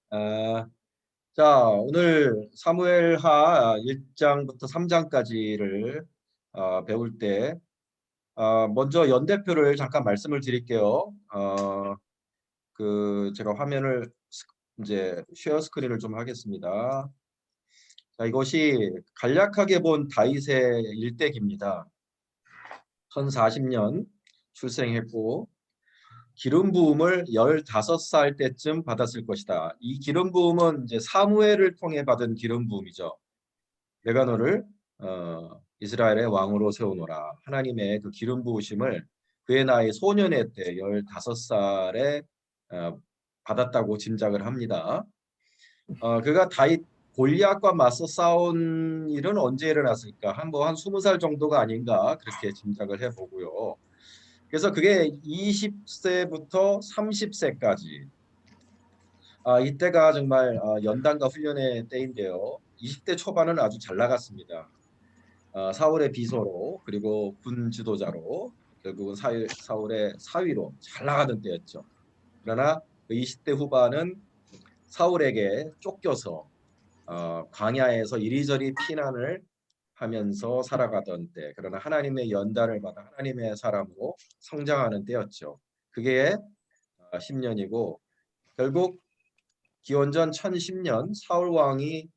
아, 자, 오늘 사무엘하 1장부터 3장까지를 배울 때 먼저 연대표를 잠깐 말씀을 드릴게요. 제가 화면을 이제 쉐어 스크린을 좀 하겠습니다. 자, 이것이 간략하게 본 다윗의 일대기입니다. 1040년 출생했고 기름 부음을 15살 때쯤 받았을 것이다. 이 기름 부음은 이제 사무엘을 통해 받은 기름 부음이죠. 내가 너를 이스라엘의 왕으로 세우노라. 하나님의 그 기름 부으심을 그의 나이 소년의 때 15살에 받았다고 짐작을 합니다. 그가 다윗 골리앗과 맞서 싸운 일은 언제 일어났을까? 한 20살 정도가 아닌가 그렇게 짐작을 해보고요. 그래서 그게 20세부터 30세까지 이때가 정말 연단과 훈련의 때인데요. 20대 초반은 아주 잘 나갔습니다. 사울의 비서로 그리고 군 지도자로 결국은 사울의 사위로 잘 나가던 때였죠. 그러나 그 20대 후반은 사울에게 쫓겨서 광야에서 이리저리 피난을 하면서 살아가던 때, 그러나 하나님의 연단을 받아 하나님의 사람으로 성장하는 때였죠. 그게 10년이고 결국 기원전 1010년 사울 왕이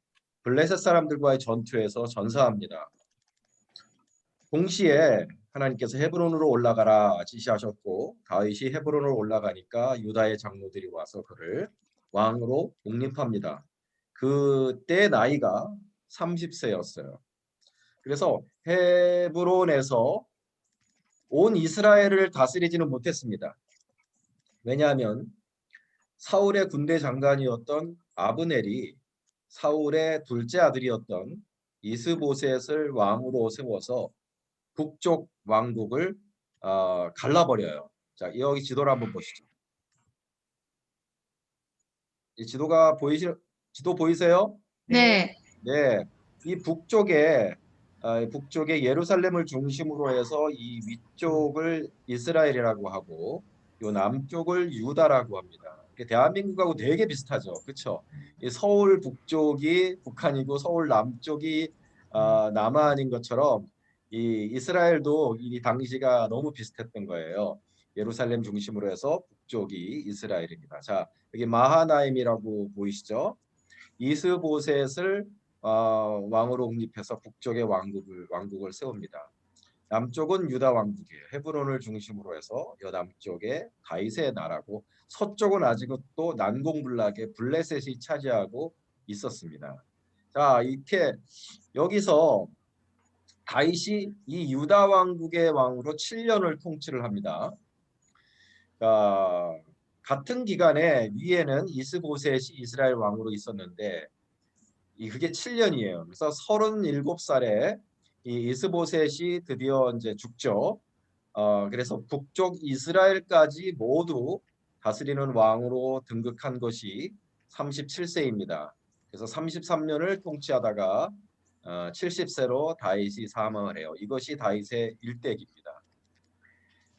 블레셋 사람들과의 전투에서 전사합니다. 동시에 하나님께서 헤브론으로 올라가라 지시하셨고 다윗이 헤브론으로 올라가니까 유다의 장로들이 와서 그를 왕으로 독립합니다. 그때 나이가 30세였어요. 그래서 헤브론에서 온 이스라엘을 다스리지는 못했습니다. 왜냐하면 사울의 군대 장관이었던 아브넬이 사울의 둘째 아들이었던 이스보셋을 왕으로 세워서 북쪽 왕국을 갈라버려요. 자, 여기 지도를 한번 보시죠. 이 지도 보이세요? 네. 네, 이 북쪽에 예루살렘을 중심으로 해서 이 위쪽을 이스라엘이라고 하고 요 남쪽을 유다라고 합니다. 대한민국하고 되게 비슷하죠, 그렇죠? 이 서울 북쪽이 북한이고 서울 남쪽이 남한인 것처럼 이 이스라엘도 이 당시가 너무 비슷했던 거예요. 예루살렘 중심으로 해서 북쪽이 이스라엘입니다. 자, 여기 마하나임이라고 보이시죠? 이스보셋을 왕으로 옹립해서 북쪽의 왕국을 세웁니다. 남쪽은 유다 왕국이에요. 헤브론을 중심으로 해서 여남쪽에 다윗의 나라고 서쪽은 아직은 또 난공불락의 블레셋이 차지하고 있었습니다. 자, 이렇게 여기서 다윗이 이 유다 왕국의 왕으로 7년을 통치를 합니다. 같은 기간에 위에는 이스보셋이 이스라엘 왕으로 있었는데 그게 7년이에요. 그래서 37살에 이 이스보셋이 드디어 이제 죽죠. 그래서 북쪽 이스라엘까지 모두 다스리는 왕으로 등극한 것이 37세입니다. 그래서 33년을 통치하다가 70세로 다윗이 사망을 해요. 이것이 다윗의 일대기입니다.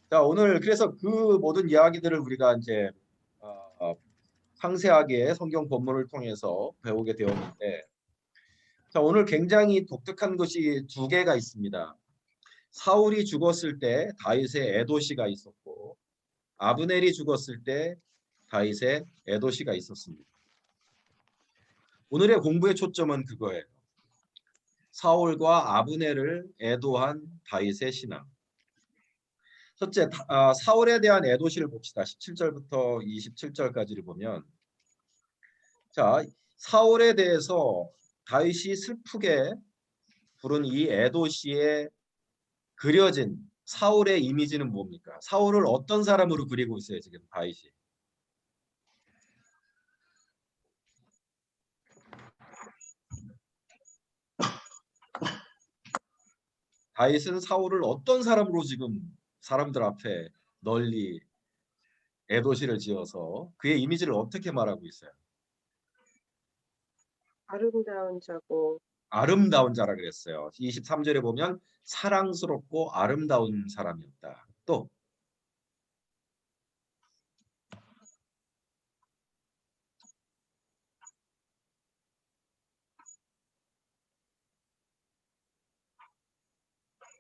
자, 오늘 그래서 그 모든 이야기들을 우리가 이제 상세하게 성경 본문을 통해서 배우게 되었는데, 자, 오늘 굉장히 독특한 것이 두 개가 있습니다. 사울이 죽었을 때 다윗의 에도시가 있었고 아브넬이 죽었을 때 다윗의 에도시가 있었습니다. 오늘의 공부의 초점은 그거예요. 사울과 아브넬을 애도한 다윗의 신앙. 첫째, 사울에 대한 애도시를 봅시다. 17절부터 27절까지를 보면, 자, 사울에 대해서 다윗이 슬프게 부른 이 애도시에 그려진 사울의 이미지는 뭡니까? 사울을 어떤 사람으로 그리고 있어요, 지금 다윗이? 다윗은 사울을 어떤 사람으로 지금 사람들 앞에 널리 애도시를 지어서 그의 이미지를 어떻게 말하고 있어요? 아름다운 자고 아름다운 자라 그랬어요. 23절에 보면 사랑스럽고 아름다운 사람이었다. 또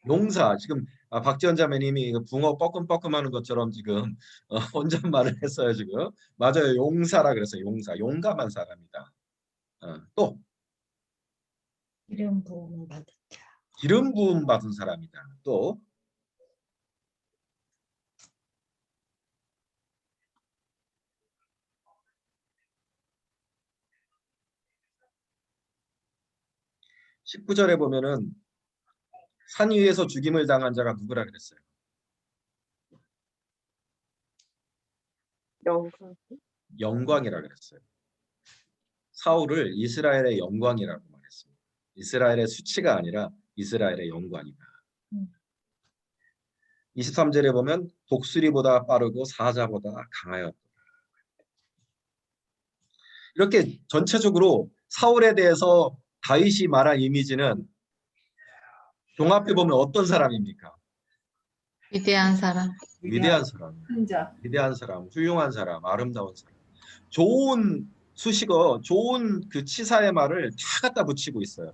용사. 지금 박지원 자매님이 그 붕어 뻐끔뻐끔하는 것처럼 지금 혼잣말을 했어요 지금. 맞아요. 용사라 그랬어요. 용사. 용감한 사람이다. 또 이름 부음을 받은 자. 기름 부음 받은 사람이다. 또 19절에 보면은 산 위에서 죽임을 당한 자가 누구라 그랬어요? 영광. 영광이라 그랬어요. 사울을 이스라엘의 영광이라고 말했습니다. 이스라엘의 수치가 아니라 이스라엘의 영광이다. 23절에 보면 독수리보다 빠르고 사자보다 강하였다. 이렇게 전체적으로 사울에 대해서 다윗이 말한 이미지는 종합해 보면 어떤 사람입니까? 위대한 사람. 위대한 사람, 혼자. 위대한 사람, 훌륭한 사람, 아름다운 사람. 좋은 수식어, 좋은 그 치사의 말을 다 갖다 붙이고 있어요.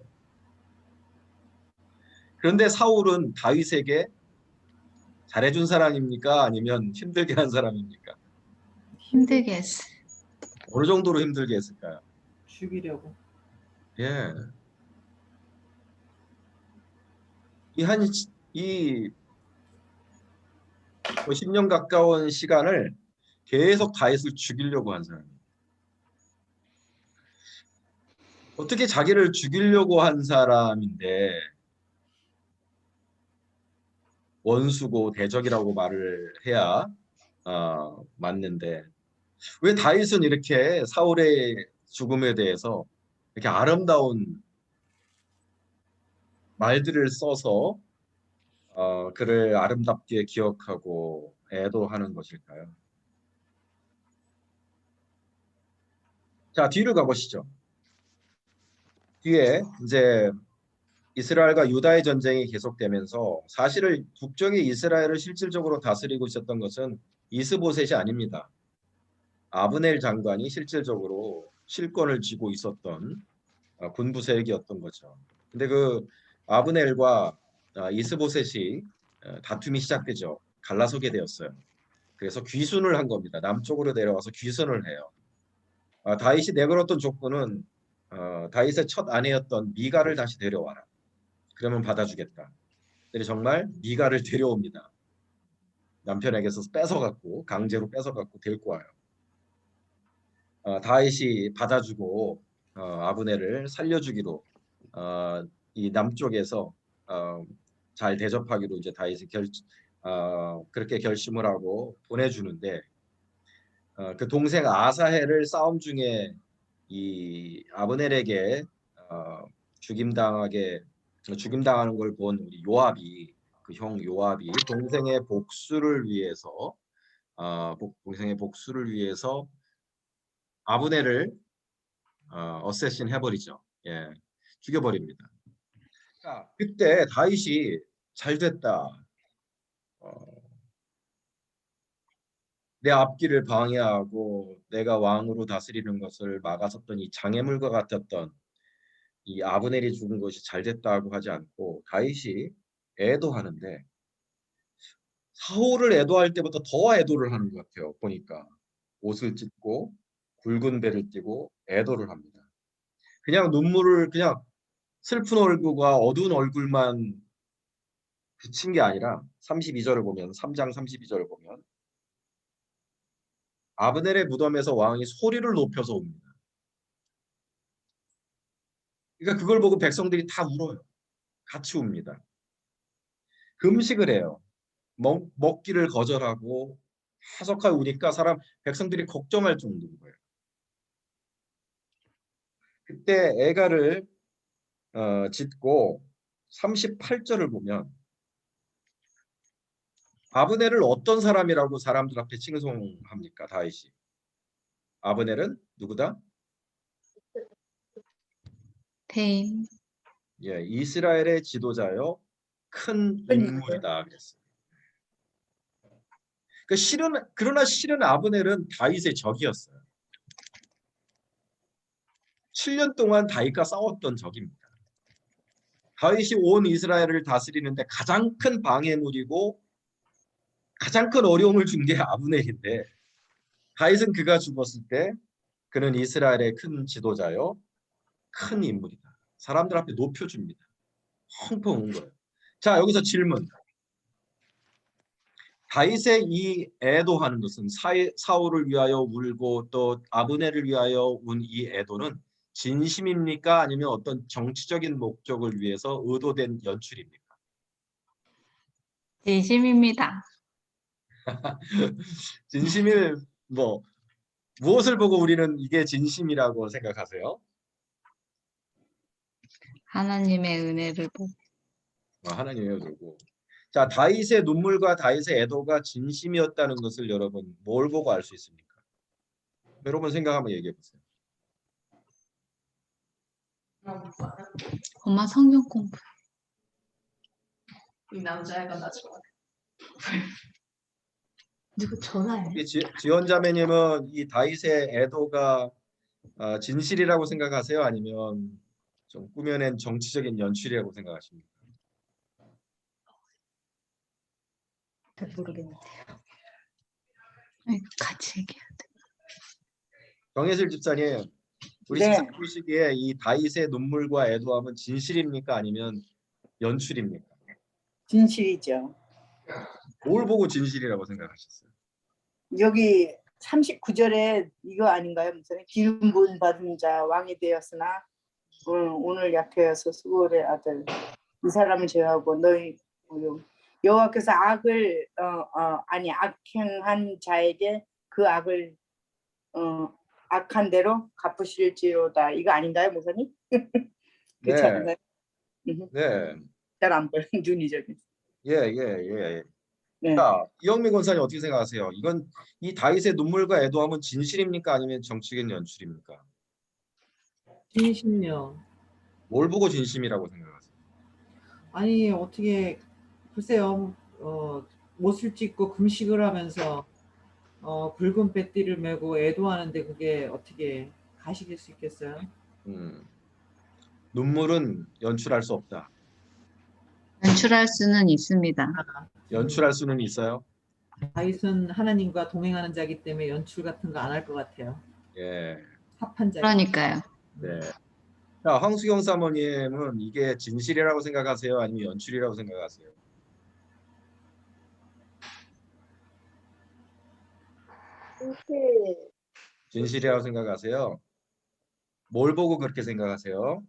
그런데 사울은 다윗에게 잘해준 사람입니까? 아니면 힘들게 한 사람입니까? 힘들게 했어. 어느 정도로 힘들게 했을까요? 죽이려고. 예. 이 10년 가까운 시간을 계속 다윗을 죽이려고 한 사람이에요. 어떻게 자기를 죽이려고 한 사람인데 원수고 대적이라고 말을 해야 맞는데 왜 다윗은 이렇게 사울의 죽음에 대해서 이렇게 아름다운 말들을 써서 그를 아름답게 기억하고 애도하는 것일까요? 자, 뒤를 가보시죠. 뒤에 이제 이스라엘과 유다의 전쟁이 계속되면서 사실은 북쪽의 이스라엘을 실질적으로 다스리고 있었던 것은 이스보셋이 아닙니다. 아브넬 장관이 실질적으로 실권을 쥐고 있었던 군부 세력이었던 거죠. 근데 그 아브넬과 이스보셋이 다툼이 시작되죠. 갈라서게 되었어요. 그래서 귀순을 한 겁니다. 남쪽으로 내려와서 귀순을 해요. 다윗이 내걸었던 조건은 다윗의 첫 아내였던 미가를 다시 데려와라. 그러면 받아주겠다. 근데 정말 미가를 데려옵니다. 남편에게서 뺏어갖고 강제로 뺏어갖고 데리고 와요. 다윗이 받아주고 아브넬을 살려주기로 이 남쪽에서 잘 대접하기로 이제 다윗이 그렇게 결심을 하고 보내주는데 그 동생 아사헬을 싸움 중에 이 아브넬에게 죽임당하는 걸 본 우리 요압이 그 형 요압이 동생의 복수를 위해서 아브넬을 어쌔신 해버리죠. 예, 죽여버립니다. 자, 그때 다윗이 잘 됐다. 내 앞길을 방해하고 내가 왕으로 다스리는 것을 막았었던 이 장애물과 같았던 이 아브넬이 죽은 것이 잘 됐다고 하지 않고 다윗이 애도하는데 사울을 애도할 때보다 더 애도를 하는 것 같아요. 보니까 옷을 찢고 굵은 배를 띠고 애도를 합니다. 그냥 눈물을 그냥 슬픈 얼굴과 어두운 얼굴만 비친 게 아니라 32절을 보면 3장 32절을 보면 아브넬의 무덤에서 왕이 소리를 높여서 옵니다. 그러니까 그걸 보고 백성들이 다 울어요. 같이 웁니다. 금식을 해요. 먹기를 거절하고 하석하게 우니까 백성들이 걱정할 정도인 거예요. 그때 애가를 짓고 38절을 보면 아브넬을 어떤 사람이라고 사람들 앞에 칭송합니까? 다윗이. 아브넬은 누구다? 대인. 예, 이스라엘의 지도자요. 큰 인물이다 그랬어요. 그러나 실은 아브넬은 다윗의 적이었어요. 7년 동안 다윗과 싸웠던 적입니다. 다윗이 온 이스라엘을 다스리는데 가장 큰 방해물이고 가장 큰 어려움을 준 게 아브넬인데 다윗은 그가 죽었을 때 그는 이스라엘의 큰 지도자요. 큰 인물이다. 사람들 앞에 높여줍니다. 펑펑 운 거예요. 자, 여기서 질문. 다윗의 이 애도하는 것은 사울을 위하여 울고 또 아브넬을 위하여 운 이 애도는 진심입니까? 아니면 어떤 정치적인 목적을 위해서 의도된 연출입니까? 진심입니다. 진심일 무엇을 보고 우리는 이게 진심이라고 생각하세요? 하나님의 은혜를 보고. 하나님의 들고. 자, 다윗의 눈물과 다윗의 애도가 진심이었다는 것을 여러분 뭘 보고 알 수 있습니까? 여러분 생각 한번 얘기해 보세요. 엄마 성경 공부. 이 남자애가 나 좋아해. 누구 전화해? 이 지원자매님은 이 다윗의 애도가 진실이라고 생각하세요? 아니면 좀 꾸며낸 정치적인 연출이라고 생각하십니까? 잘 모르겠는데. 같이 얘기해. 정혜슬 집사님, 우리 네. 집사님 보시기에 이 다윗의 눈물과 애도함은 진실입니까? 아니면 연출입니까? 진실이죠. 뭘 보고 진실이라고 생각하셨어요? 여기 39절에 이거 아닌가요? 무슨 기름 부음 받은 자 왕이 되었으나 오늘 약해서 수골의 아들 이 사람을 제하고 너희 여호와께서 악을 악행한 자에게 그 악을 악한 대로 갚으실지로다. 이거 아닌가요, 목사님? 그렇지 네. 않나요? 네. 잘 안 보여 눈이 저기. 예. 네. 자, 이영미 권사님 어떻게 생각하세요? 이건 이 다윗의 눈물과 애도함은 진실입니까? 아니면 정치적인 연출입니까? 진심요. 뭘 보고 진심이라고 생각하세요? 아니 어떻게 글쎄요. 못을 찍고 금식을 하면서 붉은 배띠를 메고 애도하는데 그게 어떻게 가식일 수 있겠어요? 눈물은 연출할 수 없다. 연출할 수는 있습니다. 연출할 수는 있어요. 다윗은 하나님과 동행하는 자이기 때문에 연출 같은 거 안 할 것 같아요. 예. 합한 자. 그러니까요. 네. 자, 황수경 사모님은 이게 진실이라고 생각하세요? 아니면 연출이라고 생각하세요? 진실이라고 생각하세요? 뭘 보고 그렇게 생각하세요?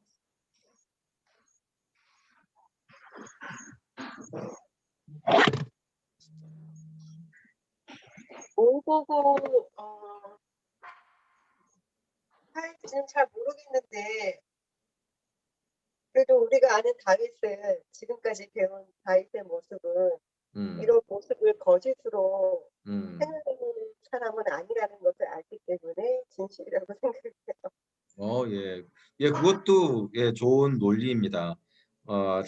뭘 보고 할지는 잘 모르겠는데 그래도 우리가 아는 다윗을 지금까지 배운 다윗의 모습은 이런 모습을 거짓으로 행하는 사람은 아니라는 것을 알기 때문에 진실이라고 생각해요. 예. 예, 그것도 좋은 논리입니다.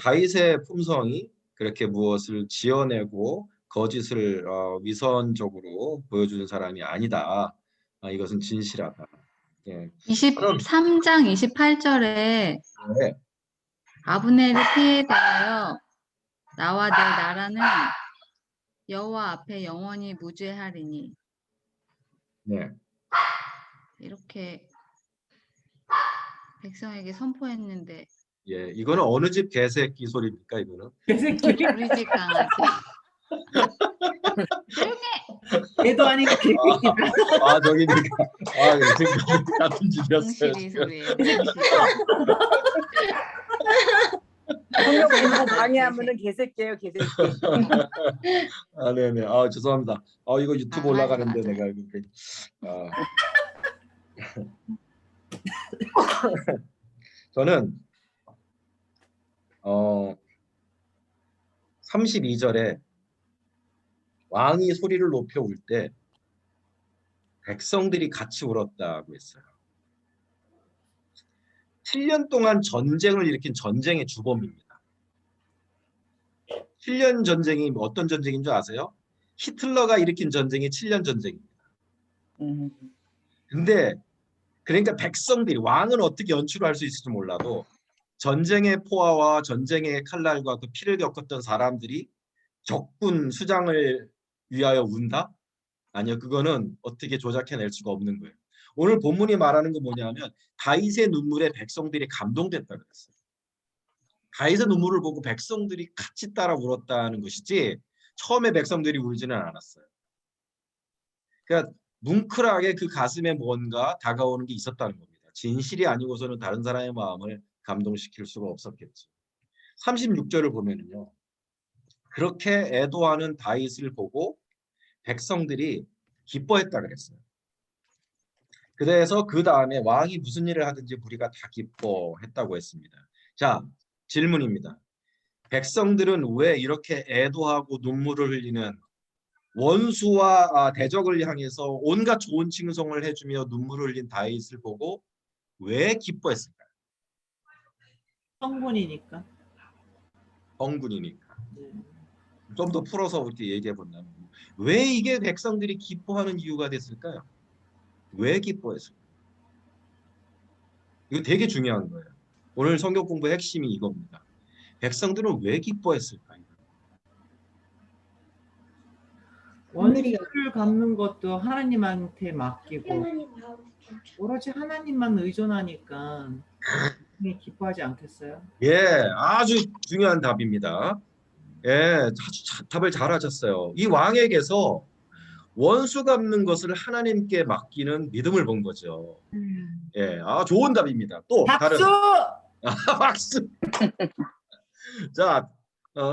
다윗의 품성이 그렇게 무엇을 지어내고 거짓을 위선적으로 보여주는 사람이 아니다. 이것은 진실하다. 예. 23장 28절에 네. 아브넬의 피에 대하여 나와 내 나라는 여호와 앞에 영원히 무죄하리니 네. 이렇게 백성에게 선포했는데 예, 이거는 어느 집 개새끼 소리입니까? 이거는? 개새끼. 우리 집 강아지. 애도 아니고 개새끼다. 저기니까. 지금 같은 집이었어요. 공실이 지금. 소리예요. 공실이. 성경 공부 많이 하면은 개새끼예요, 개새끼. 네네. 죄송합니다. 이거 유튜브 올라가는데 맞아. 내가 이렇게. 저는 32절에 왕이 소리를 높여 울 때 백성들이 같이 울었다고 했어요. 7년 동안 전쟁을 일으킨 전쟁의 주범입니다. 7년 전쟁이 어떤 전쟁인 줄 아세요? 히틀러가 일으킨 전쟁이 7년 전쟁입니다. 근데 그러니까 백성들이 왕은 어떻게 연출을 할 수 있을지 몰라도 전쟁의 포화와 전쟁의 칼날과 그 피를 겪었던 사람들이 적군 수장을 위하여 운다? 아니요, 그거는 어떻게 조작해낼 수가 없는 거예요. 오늘 본문이 말하는 건 뭐냐면 다윗의 눈물에 백성들이 감동됐다 그랬어요. 다윗의 눈물을 보고 백성들이 같이 따라 울었다는 것이지 처음에 백성들이 울지는 않았어요. 그러니까 뭉클하게 그 가슴에 뭔가 다가오는 게 있었다는 겁니다. 진실이 아니고서는 다른 사람의 마음을 감동시킬 수가 없었겠죠. 36절을 보면은요. 그렇게 애도하는 다윗을 보고 백성들이 기뻐했다 그랬어요. 그래서 그 다음에 왕이 무슨 일을 하든지 우리가 다 기뻐했다고 했습니다. 자, 질문입니다. 백성들은 왜 이렇게 애도하고 눈물을 흘리는 원수와 대적을 향해서 온갖 좋은 칭송을 해주며 눈물을 흘린 다윗을 보고 왜 기뻐했을까요? 성분이니까. 성군이니까. 네. 좀 더 풀어서 이렇게 얘기해 본다면 왜 이게 백성들이 기뻐하는 이유가 됐을까요? 왜 기뻐했을까요? 이거 되게 중요한 거예요. 오늘 성경 공부의 핵심이 이겁니다. 백성들은 왜 기뻐했을까요? 원수를 갚는 것도 하나님한테 맡기고 오로지 하나님만 의존하니까 기뻐하지 않겠어요? 예, 아주 중요한 답입니다. 예, 아주 답을 잘하셨어요. 이 왕에게서 원수 갚는 것을 하나님께 맡기는 믿음을 본 거죠. 예, 좋은 답입니다. 또 다른 박수! 박수. 자,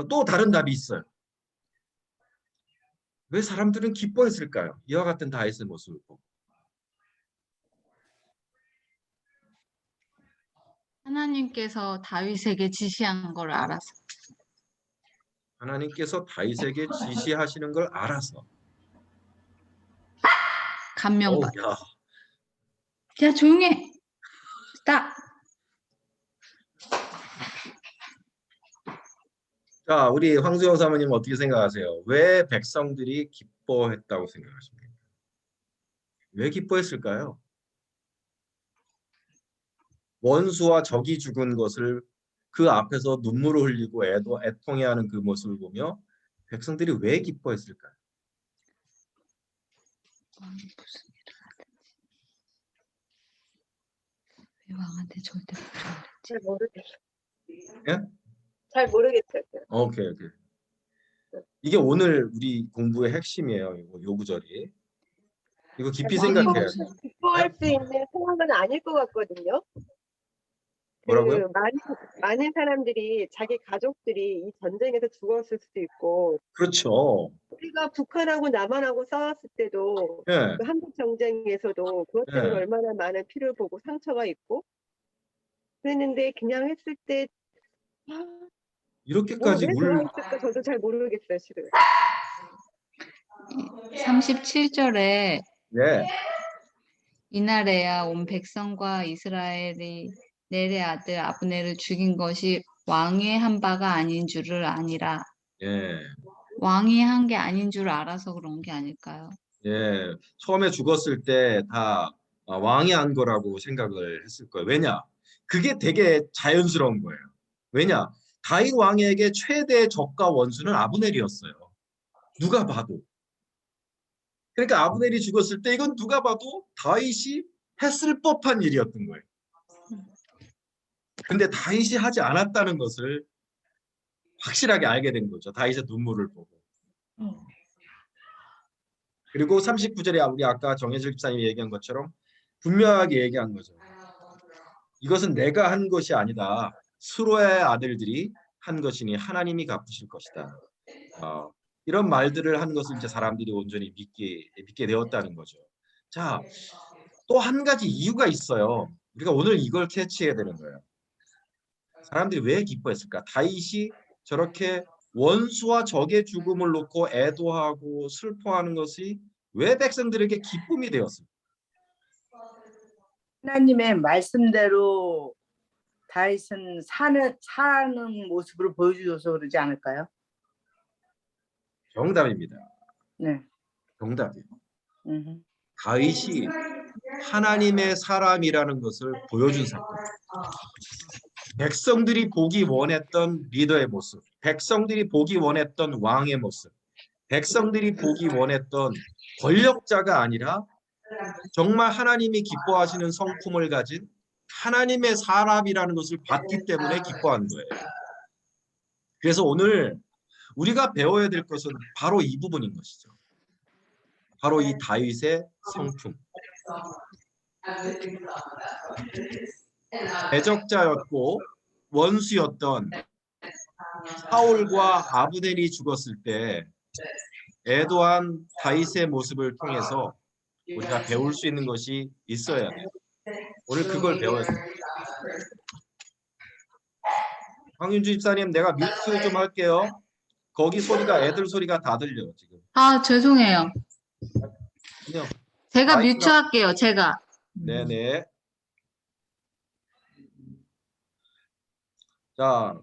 또 다른 답이 있어요. 왜 사람들은 기뻐했을까요? 이와 같은 다윗의 모습을 보고. 하나님께서 다윗에게 지시한 걸 알아서. 하나님께서 다윗에게 지시하시는 걸 알아서. 감명받. 야. 야, 조용해. 딱. 자, 우리 황수영 사모님 어떻게 생각하세요? 왜 백성들이 기뻐했다고 생각하십니까? 왜 기뻐했을까요? 원수와 적이 죽은 것을 그 앞에서 눈물을 흘리고 애통해하는 그 모습을 보며 백성들이 왜 기뻐했을까요? 무슨 일을 하든지 왜 왕한테 절대 잘 모르겠어요. 예? 잘 모르겠어요. 오케이. 이게 오늘 우리 공부의 핵심이에요. 요 구절이. 이거 깊이 생각해야 돼요. 기뻐할 수 있는 상황은 아닐 것 같거든요. 뭐라고요? 많은 사람들이 자기 가족들이 이 전쟁에서 죽었을 수도 있고, 그렇죠. 우리가 북한하고 남한하고 싸웠을 때도 예. 그 한국 전쟁에서도 그것 때문에 네. 얼마나 많은 피를 보고 상처가 있고 그랬는데 그냥 했을 때 이렇게까지 왜 좋아했을까 저도 잘 모르겠어요, 실은. 37절에 네. 이날에야 온 백성과 이스라엘이 넬의 아들 아브넬을 죽인 것이 왕이 한 바가 아닌 줄을 아니라. 예. 왕이 한 게 아닌 줄 알아서 그런 게 아닐까요? 예. 처음에 죽었을 때 다 왕이 한 거라고 생각을 했을 거예요. 왜냐? 그게 되게 자연스러운 거예요. 왜냐? 다윗 왕에게 최대 적과 원수는 아브넬이었어요. 누가 봐도. 그러니까 아브넬이 죽었을 때 이건 누가 봐도 다윗이 했을 법한 일이었던 거예요. 근데 다윗이 하지 않았다는 것을 확실하게 알게 된 거죠. 다윗의 눈물을 보고. 그리고 39절에 우리 아까 정혜질 집사님이 얘기한 것처럼 분명하게 얘기한 거죠. 이것은 내가 한 것이 아니다. 수로의 아들들이 한 것이니 하나님이 갚으실 것이다. 이런 말들을 한 것을 이제 사람들이 온전히 믿게 되었다는 거죠. 자, 또 한 가지 이유가 있어요. 우리가 오늘 이걸 캐치해야 되는 거예요. 사람들이 왜 기뻐했을까? 다윗이 저렇게 원수와 적의 죽음을 놓고 애도하고 슬퍼하는 것이 왜 백성들에게 기쁨이 되었을까? 하나님의 말씀대로 다윗은 사는 모습을 보여주셔서 그러지 않을까요? 정답입니다. 네. 정답이에요. 다윗이 하나님의 사람이라는 것을 보여준 사건. 백성들이 보기 원했던 리더의 모습, 백성들이 보기 원했던 왕의 모습, 백성들이 보기 원했던 권력자가 아니라 정말 하나님이 기뻐하시는 성품을 가진 하나님의 사람이라는 것을 봤기 때문에 기뻐한 거예요. 그래서 오늘 우리가 배워야 될 것은 바로 이 부분인 것이죠. 바로 이 다윗의 성품. 대적자였고 원수였던 사울과 아브넬이 죽었을 때 애도한 다윗의 모습을 통해서 우리가 배울 수 있는 것이 있어야 돼요. 오늘 그걸 배워야 돼요. 황윤주 집사님, 내가 뮤트 좀 할게요. 거기 소리가 애들 소리가 다 들려 지금. 아, 죄송해요. 그냥 제가 마이크가- 뮤트할게요, 제가. 네네. 자,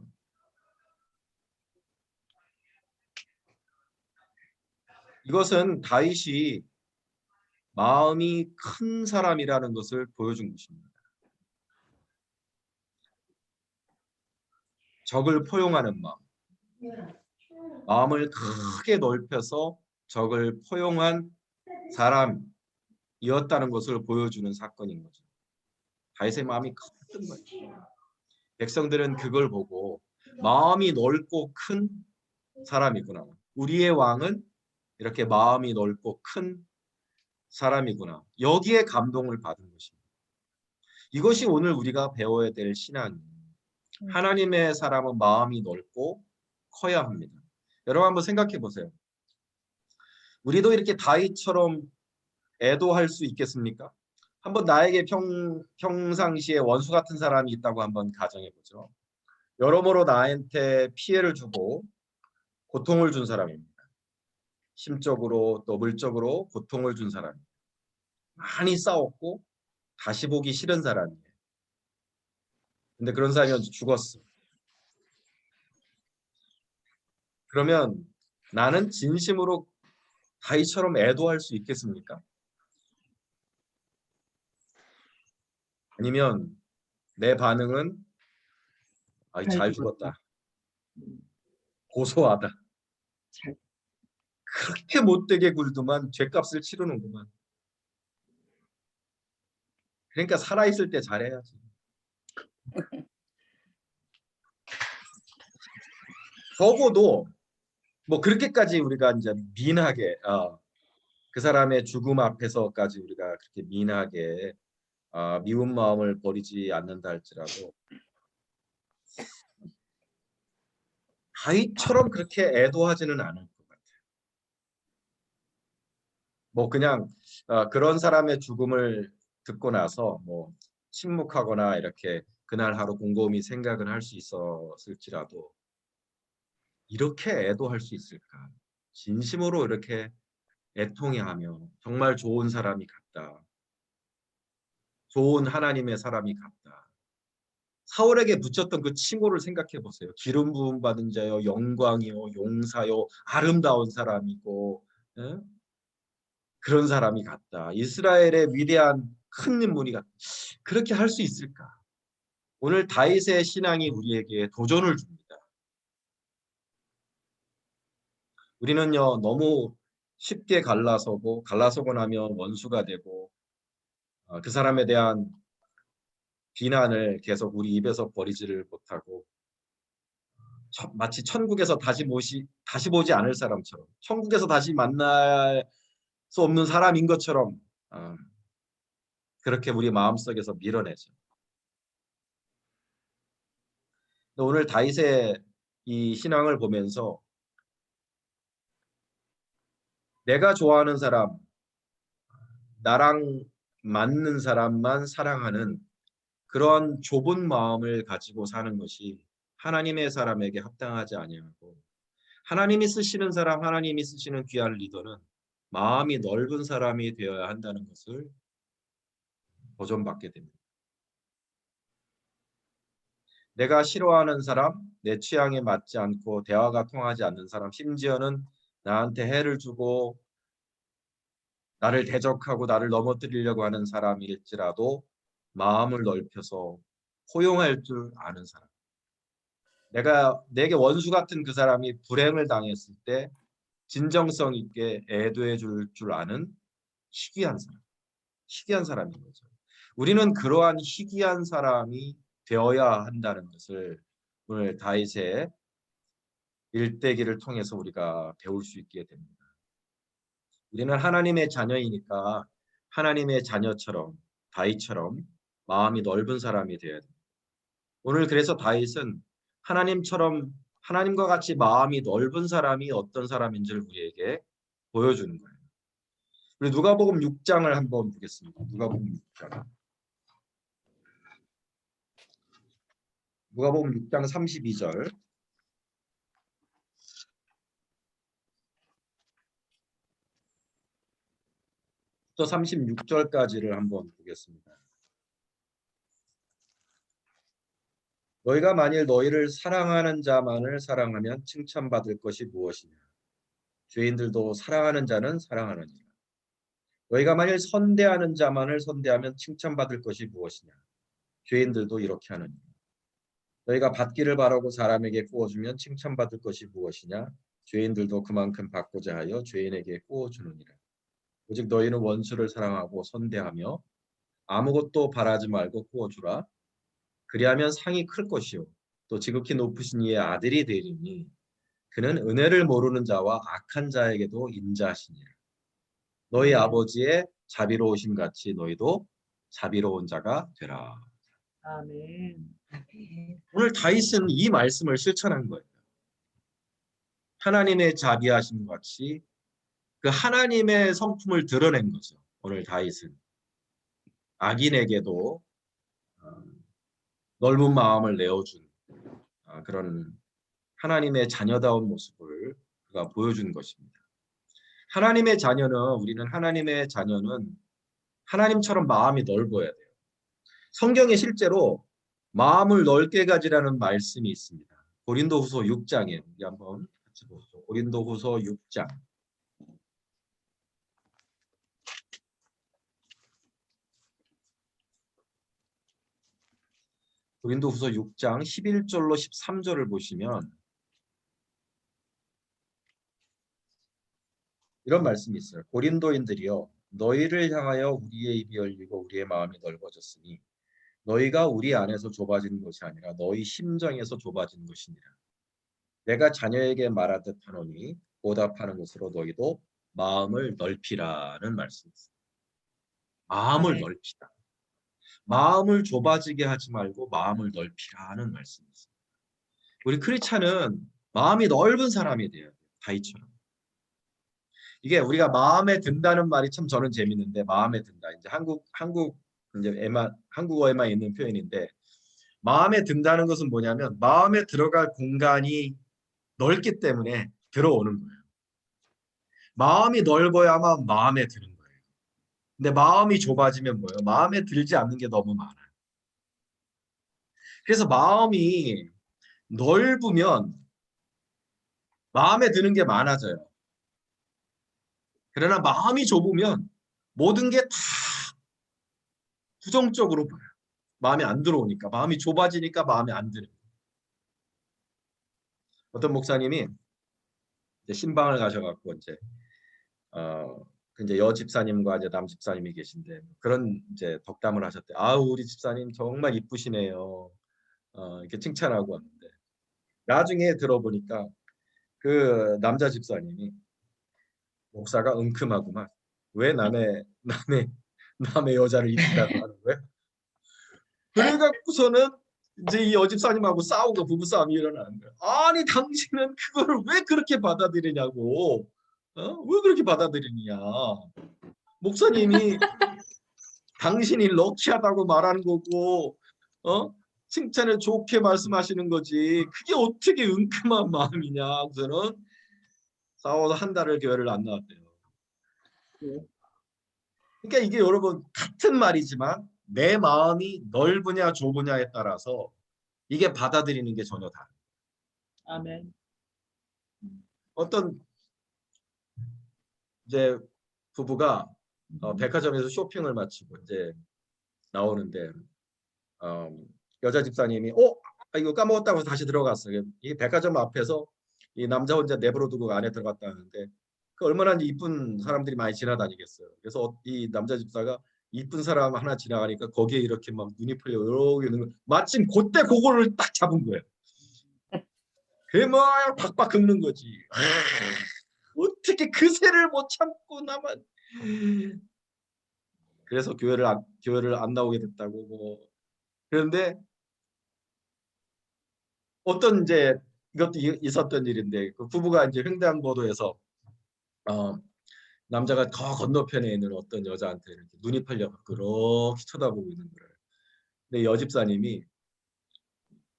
이것은 다윗이 마음이 큰 사람이라는 것을 보여준 것입니다. 적을 포용하는 마음. 마음을 크게 넓혀서 적을 포용한 사람이었다는 것을 보여주는 사건인 거죠. 다윗의 마음이 컸던 거죠. 백성들은 그걸 보고 마음이 넓고 큰 사람이구나. 우리의 왕은 이렇게 마음이 넓고 큰 사람이구나. 여기에 감동을 받은 것입니다. 이것이 오늘 우리가 배워야 될 신앙이에요. 하나님의 사람은 마음이 넓고 커야 합니다. 여러분 한번 생각해 보세요. 우리도 이렇게 다윗처럼 애도할 수 있겠습니까? 한번 나에게 평상시에 원수 같은 사람이 있다고 한번 가정해 보죠. 여러모로 나한테 피해를 주고 고통을 준 사람입니다. 심적으로 또 물적으로 고통을 준 사람입니다. 많이 싸웠고 다시 보기 싫은 사람이에요. 근데 그런 사람이 죽었어. 그러면 나는 진심으로 다윗처럼 애도할 수 있겠습니까? 아니면 내 반응은 아이, 잘 죽었다. 고소하다. 그렇게 못되게 굴더만 죗값을 치르는구만. 그러니까 살아있을 때 잘해야지. 적어도 뭐 그렇게까지 우리가 이제 민하게 그 사람의 죽음 앞에서까지 우리가 그렇게 민하게 미운 마음을 버리지 않는다 할지라도 다윗처럼 그렇게 애도하지는 않을 것 같아요. 뭐 그냥 그런 사람의 죽음을 듣고 나서 뭐 침묵하거나 이렇게 그날 하루 곰곰이 생각을 할 수 있었을지라도 이렇게 애도할 수 있을까? 진심으로 이렇게 애통해하며 정말 좋은 사람이 같다. 좋은 하나님의 사람이 같다. 사울에게 붙였던 그 칭호를 생각해 보세요. 기름 부음 받은 자요, 영광이요, 용사요, 아름다운 사람이고 그런 사람이 같다. 이스라엘의 위대한 큰 인물이 같다. 그렇게 할 수 있을까? 오늘 다윗의 신앙이 우리에게 도전을 줍니다. 우리는요 너무 쉽게 갈라서고 나면 원수가 되고 그 사람에 대한 비난을 계속 우리 입에서 버리지를 못하고 마치 천국에서 다시 보지 않을 사람처럼 천국에서 다시 만날 수 없는 사람인 것처럼 그렇게 우리 마음속에서 밀어내죠. 오늘 다윗의 이 신앙을 보면서 내가 좋아하는 사람, 나랑 맞는 사람만 사랑하는 그런 좁은 마음을 가지고 사는 것이 하나님의 사람에게 합당하지 아니하고 하나님이 쓰시는 사람, 하나님이 쓰시는 귀한 리더는 마음이 넓은 사람이 되어야 한다는 것을 도전받게 됩니다. 내가 싫어하는 사람, 내 취향에 맞지 않고 대화가 통하지 않는 사람, 심지어는 나한테 해를 주고 나를 대적하고 나를 넘어뜨리려고 하는 사람일지라도 마음을 넓혀서 포용할 줄 아는 사람. 내게 원수 같은 그 사람이 불행을 당했을 때 진정성 있게 애도해 줄 아는 희귀한 사람. 희귀한 사람인 거죠. 우리는 그러한 희귀한 사람이 되어야 한다는 것을 오늘 다윗의 일대기를 통해서 우리가 배울 수 있게 됩니다. 우리는 하나님의 자녀이니까 하나님의 자녀처럼 다윗처럼 마음이 넓은 사람이 되어야 됩니다. 오늘 그래서 다윗은 하나님과 같이 마음이 넓은 사람이 어떤 사람인지를 우리에게 보여주는 거예요. 우리 누가복음 6장을 한번 보겠습니다. 누가복음 6장. 누가복음 6장 32절. 또 36절까지를 한번 보겠습니다. 너희가 만일 너희를 사랑하는 자만을 사랑하면 칭찬받을 것이 무엇이냐? 죄인들도 사랑하는 자는 사랑하느니라. 너희가 만일 선대하는 자만을 선대하면 칭찬받을 것이 무엇이냐? 죄인들도 이렇게 하느니라. 너희가 받기를 바라고 사람에게 구워주면 칭찬받을 것이 무엇이냐? 죄인들도 그만큼 받고자 하여 죄인에게 구워주느니라. 오직 너희는 원수를 사랑하고 선대하며 아무것도 바라지 말고 구워주라. 그리하면 상이 클 것이요 또 지극히 높으신 이의 아들이 되리니 그는 은혜를 모르는 자와 악한 자에게도 인자하시니라. 너희 아버지의 자비로우심 같이 너희도 자비로운 자가 되라. 아멘. 오늘 다윗은 이 말씀을 실천한 거예요. 하나님의 자비하심 같이 그 하나님의 성품을 드러낸 거죠. 오늘 다윗은 악인에게도 넓은 마음을 내어준 그런 하나님의 자녀다운 모습을 그가 보여준 것입니다. 우리는 하나님의 자녀는 하나님처럼 마음이 넓어야 돼요. 성경에 실제로 마음을 넓게 가지라는 말씀이 있습니다. 고린도후서 6장에 우리 한번 같이 보죠. 고린도후서 6장. 고린도후서 6장 11절로 13절을 보시면 이런 말씀이 있어요. 고린도인들이여 너희를 향하여 우리의 입이 열리고 우리의 마음이 넓어졌으니 너희가 우리 안에서 좁아진 것이 아니라 너희 심정에서 좁아진 것이니라. 내가 자녀에게 말하듯 하노니 보답하는 것으로 너희도 마음을 넓히라는 말씀이 있어요. 마음을 넓히다. 마음을 좁아지게 하지 말고 마음을 넓히라는 말씀이 있어요. 우리 크리스찬은 마음이 넓은 사람이 돼야 돼요. 다윗처럼. 이게 우리가 마음에 든다는 말이 참 저는 재밌는데 마음에 든다. 이제 한국어에만 있는 표현인데 마음에 든다는 것은 뭐냐면 마음에 들어갈 공간이 넓기 때문에 들어오는 거예요. 마음이 넓어야만 마음에 드는 거예요. 근데 마음이 좁아지면 뭐예요? 마음에 들지 않는 게 너무 많아요. 그래서 마음이 넓으면 마음에 드는 게 많아져요. 그러나 마음이 좁으면 모든 게 다 부정적으로 보여요. 마음에 안 들어오니까. 마음이 좁아지니까 마음에 안 드는 거예요. 어떤 목사님이 이제 신방을 가셔갖고 이제 여 집사님과 이제 남 집사님이 계신데 그런 이제 덕담을 하셨대. 아우 우리 집사님 정말 이쁘시네요. 이렇게 칭찬하고 왔는데 나중에 들어보니까 그 남자 집사님이 목사가 은큼하구만. 왜 남의 여자를 이쁘다고 하는 거야? 그래갖고서는 이제 이 여집사님하고 싸우고 부부싸움이 일어나는 거야. 아니 당신은 그거를 왜 그렇게 받아들이냐고. 왜 그렇게 받아들이냐. 목사님이 당신이 럭키하다고 말하는 거고 칭찬을 좋게 말씀하시는 거지. 그게 어떻게 은큼한 마음이냐. 그래서는 싸워서 한 달을 교회를 안 나왔대요. 그러니까 이게 여러분 같은 말이지만 내 마음이 넓으냐 좁으냐에 따라서 이게 받아들이는 게 전혀 다르다. 아멘. 어떤 이제 부부가 백화점에서 쇼핑을 마치고 이제 나오는데 여자 집사님이 이거 까먹었다고 해서 다시 들어갔어요. 이 백화점 앞에서 이 남자 혼자 내버려 두고 안에 들어갔다 하는데 그 얼마나 이쁜 사람들이 많이 지나다니겠어요. 그래서 이 남자 집사가 이쁜 사람 하나 지나가니까 거기에 이렇게 막 눈이 풀려 이러고 있는 거 마침 그때 그거를 딱 잡은 거예요. 그게 막 박박 긁는 거지. 어떻게 그 새를 못 참고 나만. 그래서 교회를 안 나오게 됐다고 뭐. 그런데 어떤 이제 이것도 있었던 일인데 그 부부가 이제 횡단보도에서 남자가 더 건너편에 있는 어떤 여자한테 이렇게 눈이 팔려갖고 이렇게 쳐다보고 있는 거예요. 근데 여집사님이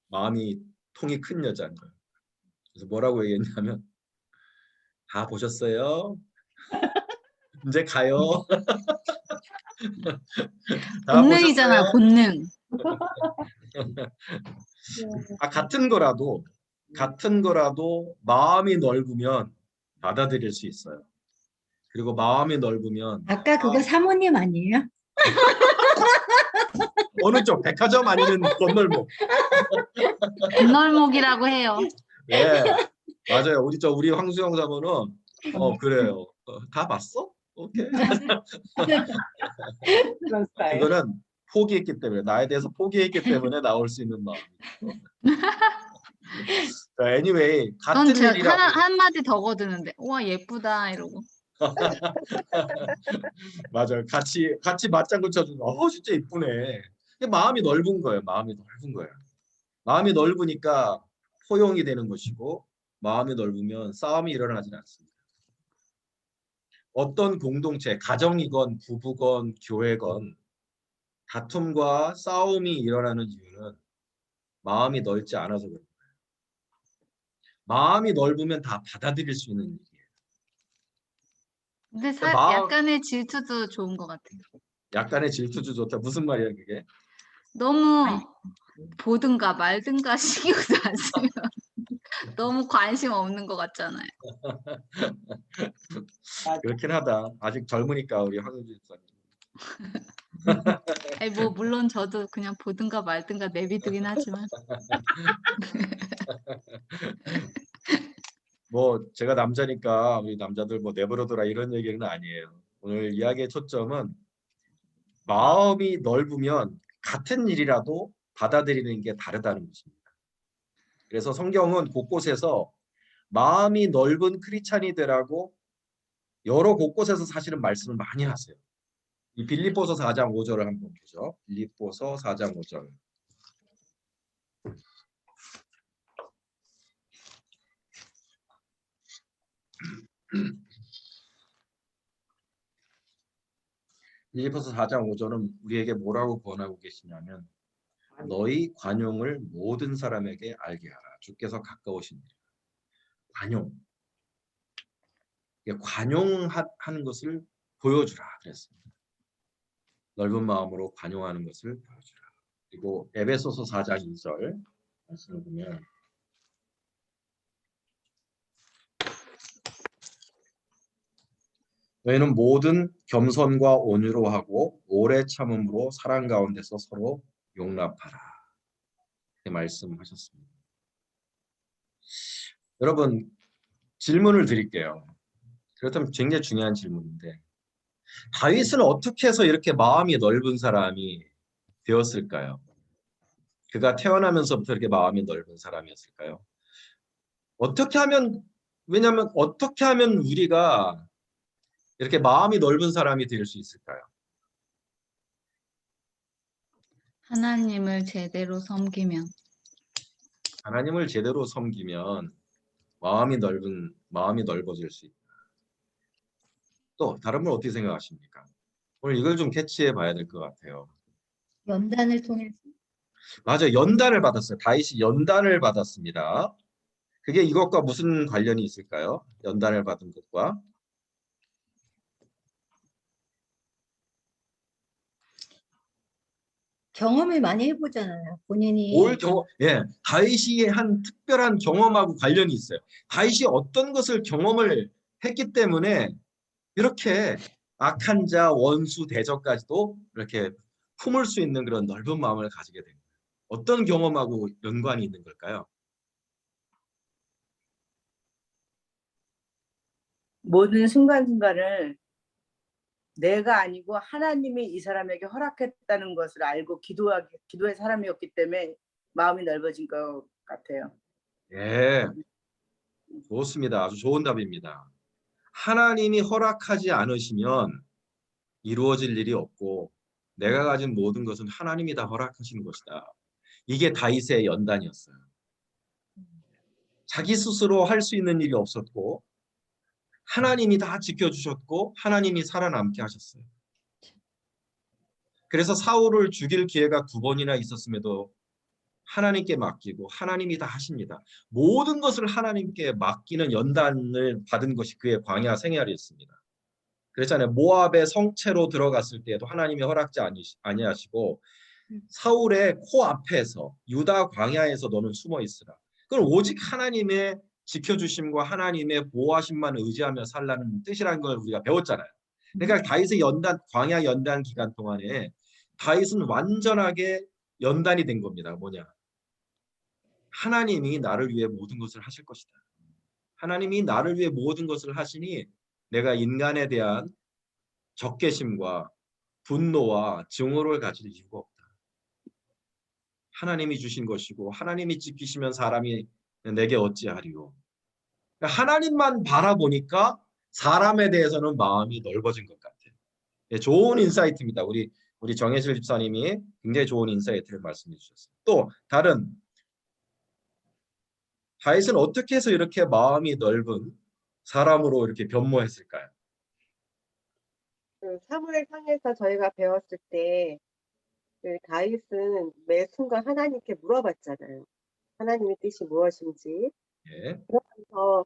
마음이 통이 큰 여자인 거예요. 그래서 뭐라고 얘기했냐면 다 보셨어요? 이제 가요. 다 본능이잖아, 보셨어요? 본능. 같은 거라도 마음이 넓으면 받아들일 수 있어요. 그리고 마음이 넓으면 아까 그거 사모님 아니에요? 어느 쪽 백화점 아니면 건널목. 건널목이라고 해요. 예, 맞아요. 우리 황수영 사모는 그래요. 다 봤어? 오케이. 그런 스타일. 이거는 포기했기 때문에 나에 대해서 포기했기 때문에 나올 수 있는 마음이에요. anyway 같은 전 일이라고. 한마디 더 거드는데, 우와, 예쁘다, 이러고. 맞아요. 같이 맞장구 쳐주는. 진짜 이쁘네. 마음이 넓은 거예요. 마음이 넓은 거예요. 마음이 넓으니까 포용이 되는 것이고 마음이 넓으면 싸움이 일어나진 않습니다. 어떤 공동체, 가정이건 부부건 교회건 다툼과 싸움이 일어나는 이유는 마음이 넓지 않아서 그래요. 마음이 넓으면 다 받아들일 수 있는 일이에요. 근데 마음- 약간의 질투도 좋은 것 같아요. 약간의 질투도 좋다. 무슨 말이야 그게? 너무 보든가 말든가 신경도 안 쓰면 너무 관심 없는 것 같잖아요. 그렇긴 하다. 아직 젊으니까 우리 황은주 집사님. 아니, 뭐 물론 저도 그냥 보든가 말든가 내비두긴 하지만 뭐 제가 남자니까 우리 남자들 뭐 내버려둬라 이런 얘기는 아니에요. 오늘 이야기의 초점은 마음이 넓으면 같은 일이라도 받아들이는 게 다르다는 것입니다. 그래서 성경은 곳곳에서 마음이 넓은 크리스찬이들하고 여러 곳곳에서 사실은 말씀을 많이 하세요. 이 빌립보서 4장 5절을 한번 보죠. 빌립보서 4장 5절. 빌립보서 4장 5절은 우리에게 뭐라고 권하고 계시냐면 너희 관용을 모든 사람에게 알게 하라. 주께서 가까우신 일. 관용. 관용하는 것을 보여주라 그랬습니다. 넓은 마음으로 관용하는 것을 보여주라. 그리고 에베소서 4장 2절 말씀을 보면 너희는 모든 겸손과 온유로 하고 오래 참음으로 사랑 가운데서 서로 용납하라. 이렇게 말씀하셨습니다. 여러분 질문을 드릴게요. 그렇다면 굉장히 중요한 질문인데 다윗은 어떻게 해서 이렇게 마음이 넓은 사람이 되었을까요? 그가 태어나면서부터 이렇게 마음이 넓은 사람이었을까요? 왜냐하면 어떻게 하면 우리가 이렇게 마음이 넓은 사람이 될 수 있을까요? 하나님을 제대로 섬기면. 하나님을 제대로 섬기면 마음이 넓어질 수 있다. 또 다른 분 어떻게 생각하십니까? 오늘 이걸 좀 캐치해 봐야 될 것 같아요. 연단을 통해서 맞아요. 연단을 받았어요. 다윗이 연단을 받았습니다. 그게 이것과 무슨 관련이 있을까요? 연단을 받은 것과. 경험을 많이 해보잖아요. 본인이 다윗이 한 특별한 경험하고 관련이 있어요. 다윗이 어떤 것을 경험을 했기 때문에 이렇게 악한 자, 원수, 대적까지도 이렇게 품을 수 있는 그런 넓은 마음을 가지게 됩니다. 어떤 경험하고 연관이 있는 걸까요? 모든 순간순간을 내가 아니고 하나님이 이 사람에게 허락했다는 것을 알고 기도의 사람이었기 때문에 마음이 넓어진 것 같아요. 예, 좋습니다. 아주 좋은 답입니다. 하나님이 허락하지 않으시면 이루어질 일이 없고 내가 가진 모든 것은 하나님이 다 허락하시는 것이다. 이게 다윗의 연단이었어요. 자기 스스로 할 수 있는 일이 없었고 하나님이 다 지켜주셨고 하나님이 살아남게 하셨어요. 그래서 사울을 죽일 기회가 2번이나 있었음에도 하나님께 맡기고 하나님이 다 하십니다. 모든 것을 하나님께 맡기는 연단을 받은 것이 그의 광야 생활이었습니다. 그랬잖아요. 모압의 성체로 들어갔을 때에도 하나님이 허락지 아니하시고 사울의 코앞에서 유다 광야에서 너는 숨어 있으라. 그건 오직 하나님의 지켜주심과 하나님의 보호하심만 의지하며 살라는 뜻이라는 걸 우리가 배웠잖아요. 그러니까 다윗의 광야 연단 기간 동안에 다윗은 완전하게 연단이 된 겁니다. 뭐냐? 하나님이 나를 위해 모든 것을 하실 것이다. 하나님이 나를 위해 모든 것을 하시니 내가 인간에 대한 적개심과 분노와 증오를 가질 이유가 없다. 하나님이 주신 것이고 하나님이 지키시면 사람이 내게 어찌하리요. 그러니까 하나님만 바라보니까 사람에 대해서는 마음이 넓어진 것 같아요. 예, 좋은 인사이트입니다. 우리 정혜실 집사님이 굉장히 좋은 인사이트를 말씀해 주셨어요. 또 다른 다윗은 어떻게 해서 이렇게 마음이 넓은 사람으로 이렇게 변모했을까요? 그 사무엘상에서 저희가 배웠을 때 그 다윗은 매 순간 하나님께 물어봤잖아요. 하나님의 뜻이 무엇인지. 예. 그래서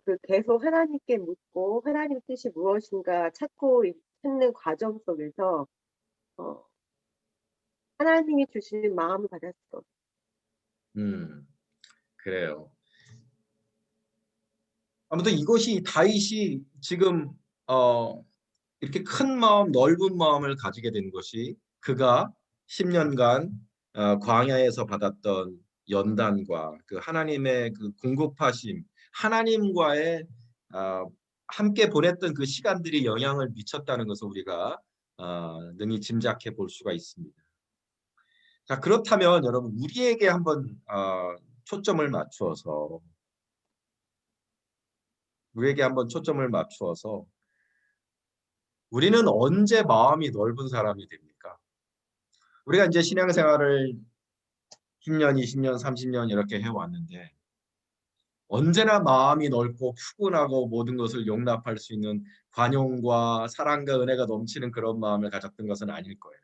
그 계속 하나님께 묻고 하나님의 뜻이 무엇인가 찾는 과정 속에서 하나님이 주신 마음을 받았어. 그래요. 아무튼 이것이 다윗이 지금 이렇게 큰 마음, 넓은 마음을 가지게 된 것이 그가 10년간 광야에서 받았던 연단과 그 하나님의 그 공급하심, 하나님과의 함께 보냈던 그 시간들이 영향을 미쳤다는 것을 우리가 능히 짐작해 볼 수가 있습니다. 자, 그렇다면 여러분 우리에게 한번 초점을 맞추어서 우리는 언제 마음이 넓은 사람이 됩니까? 우리가 이제 신앙생활을 10년, 20년, 30년 이렇게 해왔는데 언제나 마음이 넓고 푸근하고 모든 것을 용납할 수 있는 관용과 사랑과 은혜가 넘치는 그런 마음을 가졌던 것은 아닐 거예요.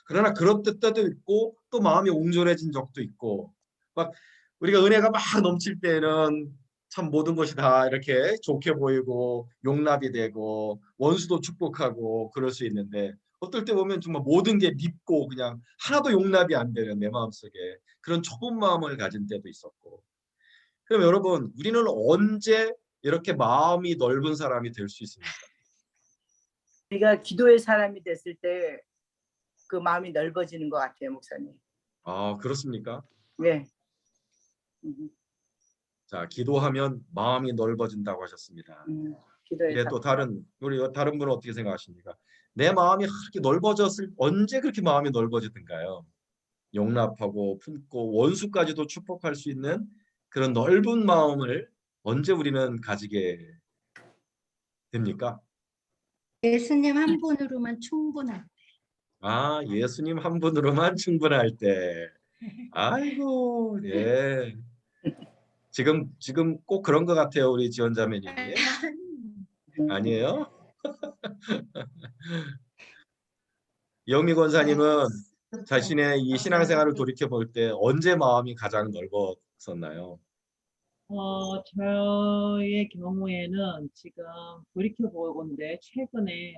그러나 그럴 때도 있고 또 마음이 옹졸해진 적도 있고 막 우리가 은혜가 막 넘칠 때는 참 모든 것이 다 이렇게 좋게 보이고 용납이 되고 원수도 축복하고 그럴 수 있는데 어떨 때 보면 정말 모든 게 밉고 그냥 하나도 용납이 안 되는 내 마음속에 그런 좁은 마음을 가진 때도 있었고. 그럼 여러분 우리는 언제 이렇게 마음이 넓은 사람이 될 수 있습니까? 우리가 기도의 사람이 됐을 때 그 마음이 넓어지는 것 같아요, 목사님. 아, 그렇습니까? 네. 자, 기도하면 마음이 넓어진다고 하셨습니다. 기도의 예, 또 우리 다른 분은 어떻게 생각하십니까? 내 마음이 그렇게 언제 그렇게 마음이 넓어지던가요? 용납하고 품고 원수까지도 축복할 수 있는 그런 넓은 마음을 언제 우리는 가지게 됩니까? 예수님 한 분으로만 충분한. 아, 예수님 한 분으로만 충분할 때. 아이고, 예. 지금 꼭 그런 것 같아요, 우리 지원자매님이. 아니에요? 영미 권사님은 자신의 이 신앙생활을 돌이켜 볼 때 언제 마음이 가장 넓었었나요? 저의 경우에는 지금 돌이켜보건대 최근에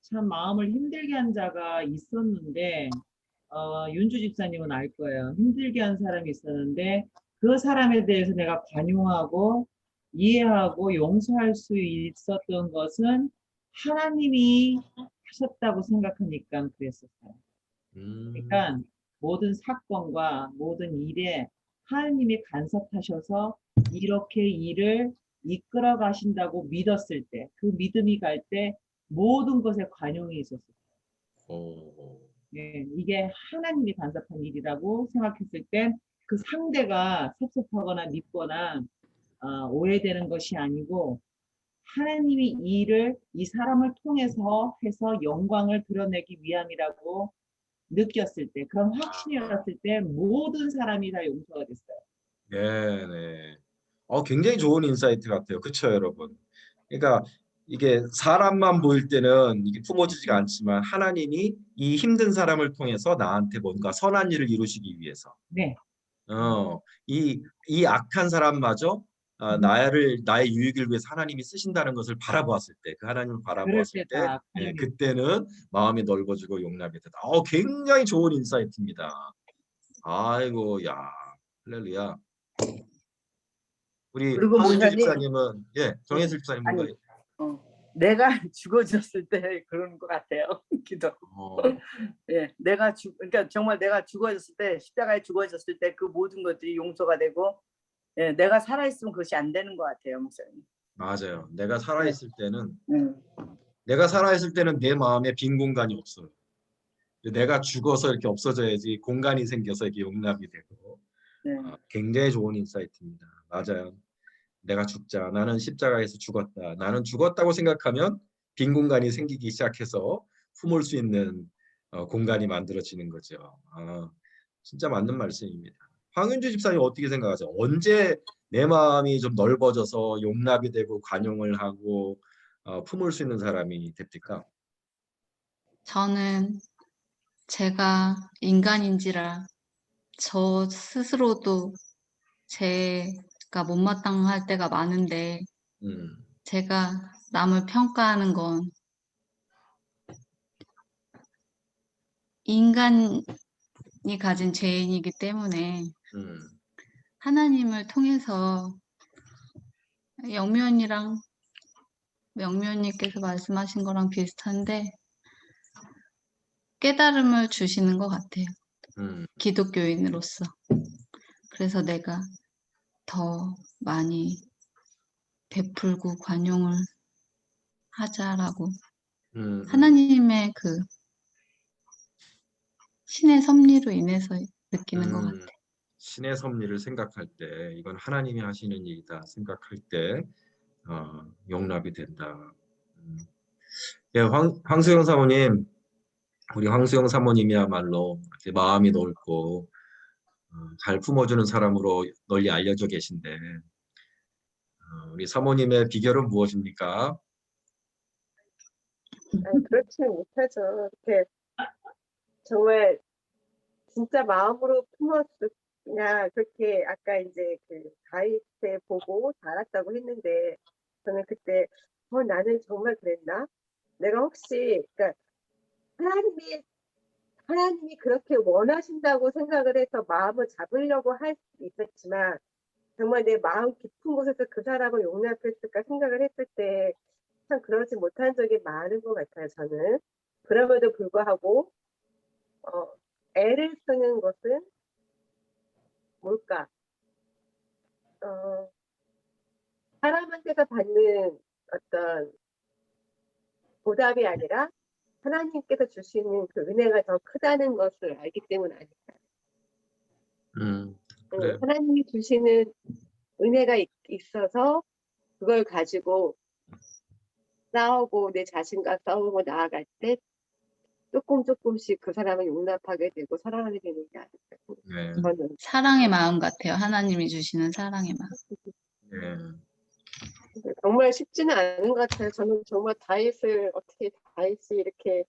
참 마음을 힘들게 한 자가 있었는데, 윤주 집사님은 알 거예요. 힘들게 한 사람이 있었는데, 그 사람에 대해서 내가 관용하고 이해하고 용서할 수 있었던 것은 하나님이 하셨다고 생각하니까 그랬었어요. 그러니까 모든 사건과 모든 일에 하나님이 간섭하셔서 이렇게 일을 이끌어 가신다고 믿었을 때, 그 믿음이 갈 때 모든 것에 관용이 있었어요. 오. 예, 이게 하나님이 간섭한 일이라고 생각했을 땐 그 상대가 섭섭하거나 밉거나 오해되는 것이 아니고 하나님이 이 일을 이 사람을 통해서 해서 영광을 드러내기 위함이라고 느꼈을 때, 그런 확신이 왔을 때 모든 사람이 다 용서가 됐어요. 네네. 굉장히 좋은 인사이트 같아요. 그렇죠, 여러분? 그러니까 이게 사람만 보일 때는 이게 품어지지가 않지만 하나님이 이 힘든 사람을 통해서 나한테 뭔가 선한 일을 이루시기 위해서 네, 이 악한 사람마저 나의 유익을 위해서 하나님이 쓰신다는 것을 바라보았을 때, 그 하나님을 그럴 바라보았을 때, 때다 관용이 그때는 마음이 넓어지고 용납이 되다. 굉장히 좋은 인사이트입니다. 아이고, 야, 할렐루야. 우리 그리고 황은주 목사님, 집사님은 정혜슬 집사님 아니, 뭔가 내가 죽어졌을 때 그런 것 같아요. 기도. 예, 그러니까 정말 내가 죽어졌을 때, 십자가에 죽어졌을 때 그 모든 것들이 용서가 되고, 예, 내가 살아있으면 그것이 안 되는 것 같아요, 목사님. 맞아요. 내가 살아있을 때는 내 마음에 빈 공간이 없어요. 내가 죽어서 이렇게 없어져야지 공간이 생겨서 이렇게 용납이 되고. 네. 굉장히 좋은 인사이트입니다. 맞아요. 내가 죽자. 나는 십자가에서 죽었다. 나는 죽었다고 생각하면 빈 공간이 생기기 시작해서 품을 수 있는 공간이 만들어지는 거죠. 진짜 맞는 말씀입니다. 황윤주 집사님 어떻게 생각하세요? 언제 내 마음이 좀 넓어져서 용납이 되고 관용을 하고 품을 수 있는 사람이 됩니까? 저는 제가 인간인지라 저 스스로도 제가 못마땅할 때가 많은데 제가 남을 평가하는 건 인간이 가진 죄인이기 때문에 하나님을 통해서 영면님께서 말씀하신 거랑 비슷한데 깨달음을 주시는 것 같아요. 기독교인으로서. 그래서 내가 더 많이 베풀고 관용을 하자라고 하나님의 그 신의 섭리로 인해서 느끼는 것 같아요. 신의 섭리를 생각할 때 이건 하나님이 하시는 일이다 생각할 때 용납이 된다. 예, 황수영 사모님, 우리 황수영 사모님이야말로 이렇게 마음이 넓고 잘 품어주는 사람으로 널리 알려져 계신데 우리 사모님의 비결은 무엇입니까? 그렇지 못하죠. 이렇게 정말 진짜 마음으로 품었으냐 그렇게 아까 이제 그 다윗에 보고 자랐다고 했는데 저는 그때 나는 정말 그랬나? 내가 혹시 그러니까 하나님이 그렇게 원하신다고 생각을 해서 마음을 잡으려고 할 수도 있었지만 정말 내 마음 깊은 곳에서 그 사람을 용납했을까 생각을 했을 때 참 그러지 못한 적이 많은 것 같아요. 저는 그럼에도 불구하고 애를 쓰는 것은 뭘까? 사람한테서 받는 어떤 보답이 아니라 하나님께서 주시는 그 은혜가 더 크다는 것을 알기 때문 아닐까. 그래. 하나님이 주시는 은혜가 있어서 그걸 가지고 싸우고 내 자신과 싸우고 나아갈 때 조금씩 그 사람을 용납하게 되고 사랑하게 되는 게 아닐까. 저는 사랑의 마음 같아요. 하나님이 주시는 사랑의 마음. 정말 쉽지는 않은 것 같아요. 저는 정말 다윗이 이렇게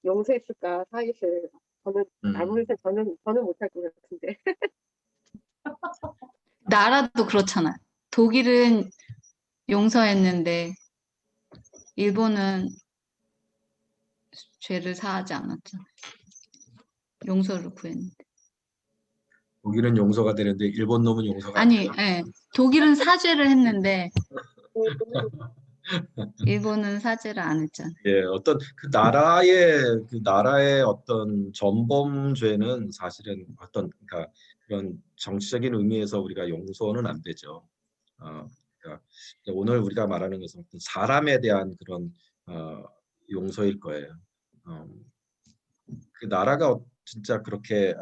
용서했을까, 다윗을. 저는 아무래도 저는 못할 것 같은데. 나라도 그렇잖아요. 독일은 용서했는데 일본은 죄를 사하지 않았잖아요. 용서를 구했는데. 독일은 용서가 되는데 일본 놈은 용서가 안 아니, 돼요? 독일은 사죄를 했는데 일본은 사죄를 안 했잖아. 예, 어떤 그 나라의 어떤 전범죄는 사실은 어떤 그러니까 그런 정치적인 의미에서 우리가 용서는 안 되죠. 그러니까 오늘 우리가 말하는 것은 어떤 사람에 대한 그런 용서일 거예요. 그 나라가 진짜 그렇게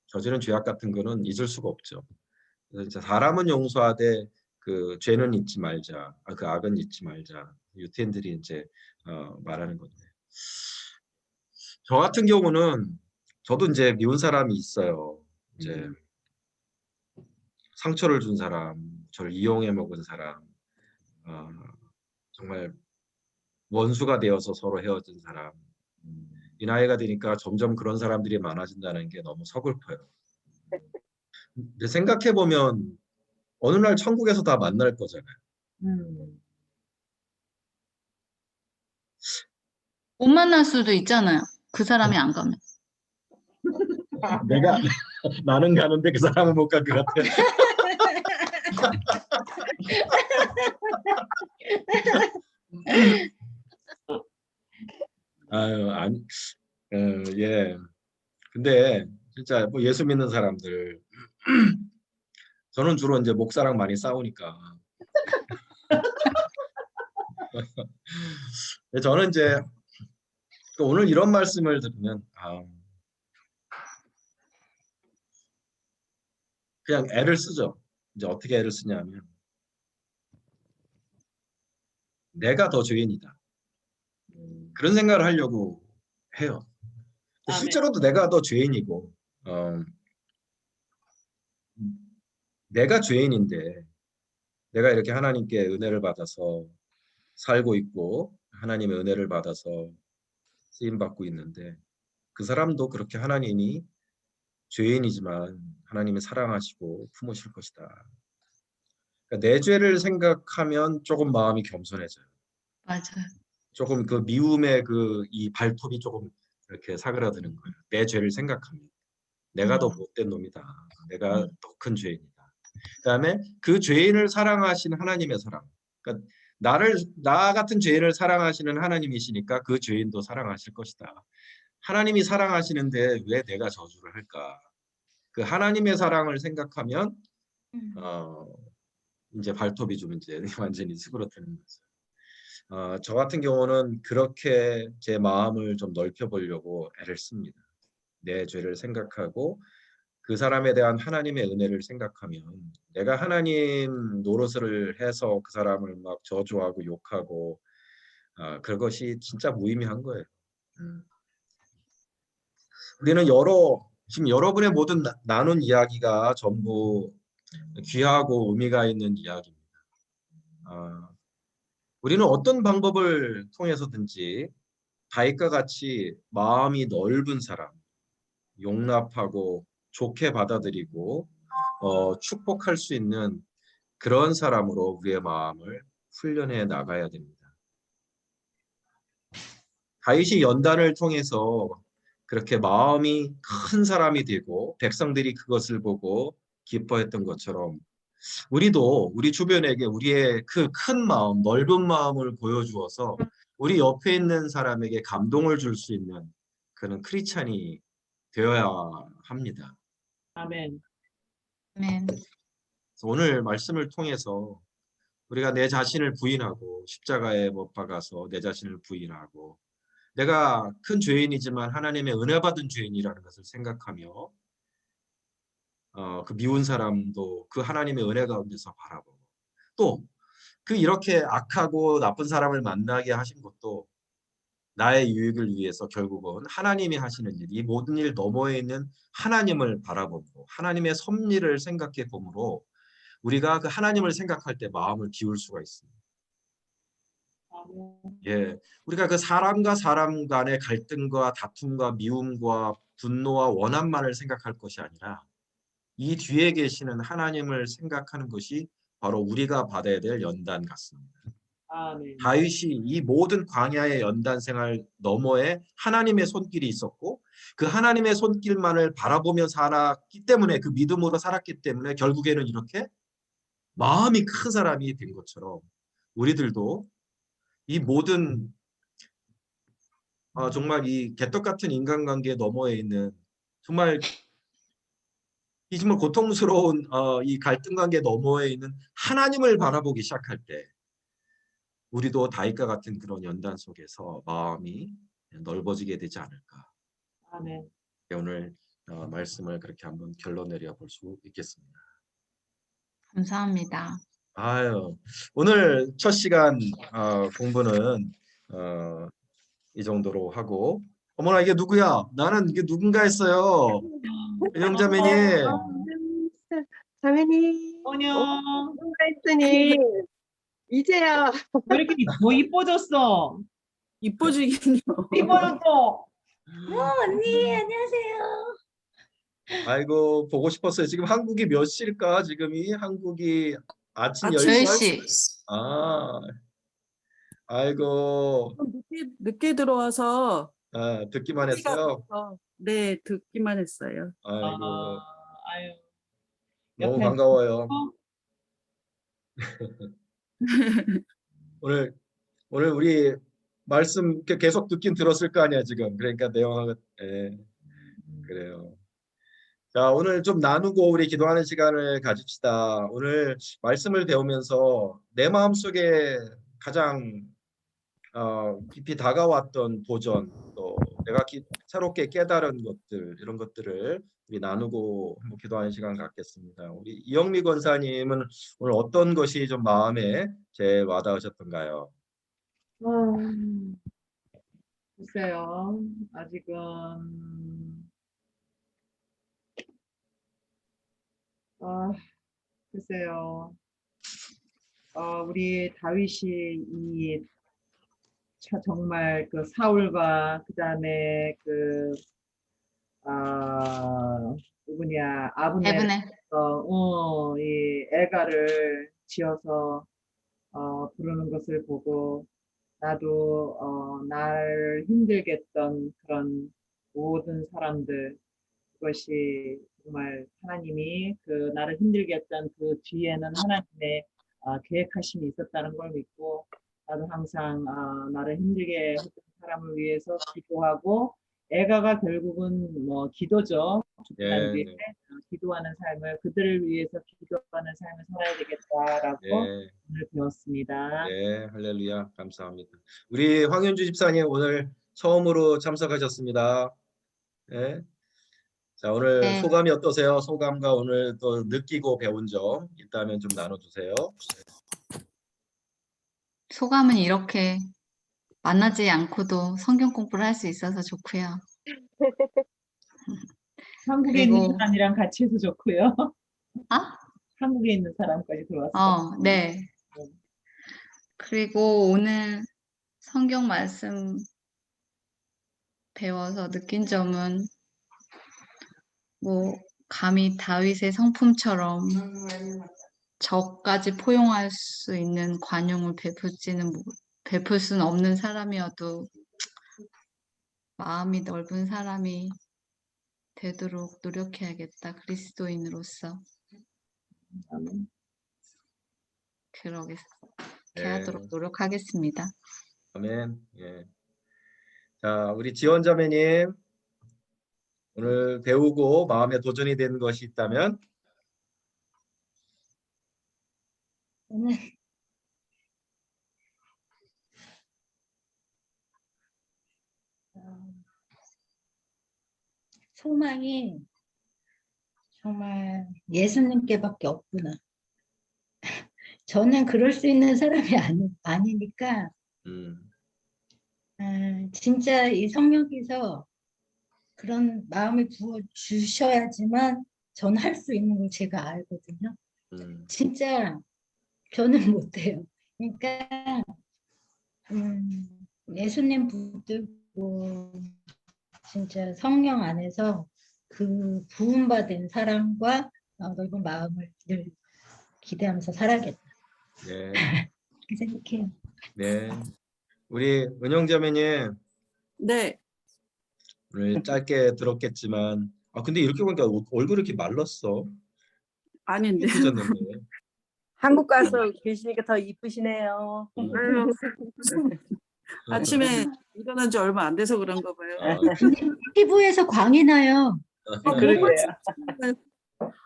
저지른 죄악 같은 거는 잊을 수가 없죠. 그래서 이제 사람은 용서하되 그 죄는 잊지 말자, 그 악은 잊지 말자. 유태인들이 이제 말하는 건데. 저 같은 경우는 저도 이제 미운 사람이 있어요. 이제 상처를 준 사람, 저를 이용해 먹은 사람, 어, 정말 원수가 되어서 서로 헤어진 사람. 이 나이가 되니까 점점 그런 사람들이 많아진다는 게 너무 서글퍼요. 근데 생각해 보면 어느 날 천국에서 다 만날 거잖아요. 음. 못 만날 수도 있잖아요. 그 사람이 안 가면. 내가 나는 가는데 그 사람은 못 갈 것 같아. 아유, 아니, 예. 근데 진짜 뭐 예수 믿는 사람들, 저는 주로 이제 목사랑 많이 싸우니까. 저는 이제 오늘 이런 말씀을 들으면 그냥 애를 쓰죠. 이제 어떻게 애를 쓰냐면 내가 더 죄인이다. 그런 생각을 하려고 해요. 아멘. 실제로도 내가 더 죄인이고 내가 죄인인데 내가 이렇게 하나님께 은혜를 받아서 살고 있고 하나님의 은혜를 받아서 쓰임 받고 있는데 그 사람도 그렇게 하나님이 죄인이지만 하나님이 사랑하시고 품으실 것이다. 그러니까 내 죄를 생각하면 조금 마음이 겸손해져요. 맞아요. 조금 그 미움의 이 발톱이 조금 이렇게 사그라드는 거예요. 내 죄를 생각하면 내가 더 못된 놈이다. 내가 더 큰 죄인이다. 그다음에 그 죄인을 사랑하시는 하나님의 사랑. 그러니까 나 같은 죄인을 사랑하시는 하나님이시니까 그 죄인도 사랑하실 것이다. 하나님이 사랑하시는데 왜 내가 저주를 할까? 그 하나님의 사랑을 생각하면 이제 발톱이 좀 이제 완전히 수그러뜨는 거죠. 저 같은 경우는 그렇게 제 마음을 좀 넓혀보려고 애를 씁니다. 내 죄를 생각하고 그 사람에 대한 하나님의 은혜를 생각하면 내가 하나님 노릇을 해서 그 사람을 막 저주하고 욕하고 그것이 진짜 무의미한 거예요. 우리는 지금 여러분의 모든 나눈 이야기가 전부 귀하고 의미가 있는 이야기입니다. 우리는 어떤 방법을 통해서든지 다윗과 같이 마음이 넓은 사람, 용납하고 좋게 받아들이고 축복할 수 있는 그런 사람으로 우리의 마음을 훈련해 나가야 됩니다. 다윗이 연단을 통해서 그렇게 마음이 큰 사람이 되고 백성들이 그것을 보고 기뻐했던 것처럼 우리도 우리 주변에게 우리의 그 큰 마음, 넓은 마음을 보여주어서 우리 옆에 있는 사람에게 감동을 줄 수 있는 그런 크리스찬이 되어야 합니다. 아멘. 아멘. 오늘 말씀을 통해서 우리가 내 자신을 부인하고 십자가에 못 박아서 내 자신을 부인하고 내가 큰 죄인이지만 하나님의 은혜 받은 죄인이라는 것을 생각하며 그 미운 사람도 그 하나님의 은혜 가운데서 바라보고 또 그 이렇게 악하고 나쁜 사람을 만나게 하신 것도 나의 유익을 위해서 결국은 하나님이 하시는 일, 이 모든 일 너머에 있는 하나님을 바라보고 하나님의 섭리를 생각해 보므로 우리가 그 하나님을 생각할 때 마음을 비울 수가 있습니다. 예, 우리가 그 사람과 사람 간의 갈등과 다툼과 미움과 분노와 원한만을 생각할 것이 아니라 이 뒤에 계시는 하나님을 생각하는 것이 바로 우리가 받아야 될 연단 같습니다. 아멘. 다윗이 이 모든 광야의 연단 생활 너머에 하나님의 손길이 있었고 그 하나님의 손길만을 바라보며 살았기 때문에 그 믿음으로 살았기 때문에 결국에는 이렇게 마음이 큰 사람이 된 것처럼 우리들도 이 모든 정말 이 개떡 같은 인간관계 너머에 있는 정말 이 정말 고통스러운 이 갈등 관계 너머에 있는 하나님을 바라보기 시작할 때 우리도 다윗과 같은 그런 연단 속에서 마음이 넓어지게 되지 않을까. 아멘. 오늘 말씀을 그렇게 한번 결론 내려 볼 수 있겠습니다. 감사합니다. 아유, 오늘 첫 시간 공부는 이 정도로 하고, 어머나 이게 누구야? 나는 이게 누군가 했어요. 영자매님. 자매님, 안녕. 누가 했더니 이제야 왜 이렇게 더 이뻐졌어? 이뻐지긴요. 이뻐졌어. 언니 안녕하세요. 아이고 보고 싶었어요. 지금 한국이 몇 시일까? 지금이 한국이 아침 10시. 10시. 아, 아이고 늦게 들어와서 듣기만 했어요. 네, 듣기만 했어요. 아이고 아유. 너무 옆에 반가워요. 오늘 우리 말씀 이렇게 계속 듣긴 들었을 거 아니야 지금. 그러니까 내용은 그래요. 자, 오늘 좀 나누고 우리 기도하는 시간을 가집시다. 오늘 말씀을 배우면서 내 마음속에 가장 깊이 다가왔던 도전, 또 내가 새롭게 깨달은 것들, 이런 것들을 우리 나누고 한번 기도하는 시간 갖겠습니다. 우리 이영미 권사님은 오늘 어떤 것이 좀 마음에 제일 와닿으셨던가요? 글쎄요. 아직은 글쎄요. 우리 다윗이 정말 그 사울과 그다음에 누구냐 아브넬 에브네. 이 애가를 지어서 부르는 것을 보고 나도 날 힘들게 했던 그런 모든 사람들, 그것이 정말 하나님이 나를 힘들게 했던 그 뒤에는 하나님의 계획하심이 있었다는 걸 믿고, 나도 항상 나를 힘들게 했던 사람을 위해서 기도하고, 애가가 결국은 뭐 기도죠. 죽기 위해 기도하는 삶을, 그들을 위해서 기도하는 삶을 살아야 되겠다라고 오늘 배웠습니다. 네, 할렐루야, 감사합니다. 우리 황윤주 집사님 오늘 처음으로 참석하셨습니다. 네. 자, 오늘 네. 소감이 어떠세요? 소감과 오늘 또 느끼고 배운 점 있다면 좀 나눠주세요. 소감은 이렇게 만나지 않고도 성경 공부를 할 수 있어서 좋고요. 한국에 있는 그리고 사람이랑 같이 해서 좋고요. 아? 한국에 있는 사람까지 들어왔어. 네. 그리고 오늘 성경 말씀 배워서 느낀 점은 뭐 감히 다윗의 성품처럼 저까지 포용할 수 있는 관용을 베풀 수는 없는 사람이어도 마음이 넓은 사람이 되도록 노력해야겠다. 그리스도인으로서 그렇게 하도록 노력하겠습니다. 아멘. 예. 자, 우리 지원 자매님 오늘 배우고 마음에 도전이 되는 것이 있다면 오늘 소망이 정말 예수님께밖에 없구나. 저는 그럴 수 있는 사람이 아니니까 진짜 이 성령께서 그런 마음을 부어 주셔야지만 저는 할 수 있는 걸 제가 알거든요. 진짜 저는 못해요. 그러니까 예수님 붙들고 진짜 성령 안에서 그 부음받은 사랑과 넓은 마음을 늘 기대하면서 살아야겠다. 네. 그렇게 생각해요. 네. 우리 은영자매님 네, 오늘 짧게 들었겠지만 근데 이렇게 보니까 얼굴이 이렇게 말랐어. 아닌데. 삐졌는데. 한국 가서 계시니까 더 이쁘시네요. 아유, 아침에 일어난 지 얼마 안 돼서 그런가 봐요. 아, 피부에서 광이 나요. 그러게요.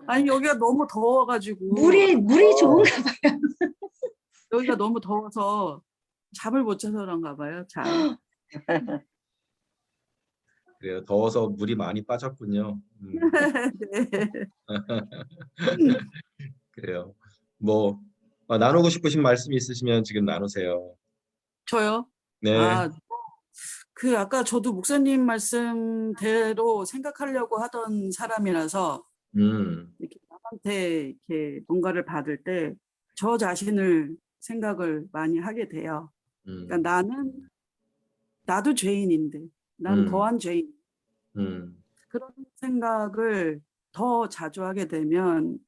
아니 여기가 너무 더워가지고 물이 좋은가 봐요. 여기가 너무 더워서 잠을 못 자서 그런가 봐요. 잠. 그래요. 더워서 물이 많이 빠졌군요. 네. 그래요. 뭐 나누고 싶으신 말씀 있으시면 지금 나누세요. 저요? 네. 그 아까 저도 목사님 말씀대로 생각하려고 하던 사람이라서 이렇게 남한테 이렇게 뭔가를 받을 때 저 자신을 생각을 많이 하게 돼요. 그러니까 나도 죄인인데 난 더한 죄인. 그런 생각을 더 자주 하게 되면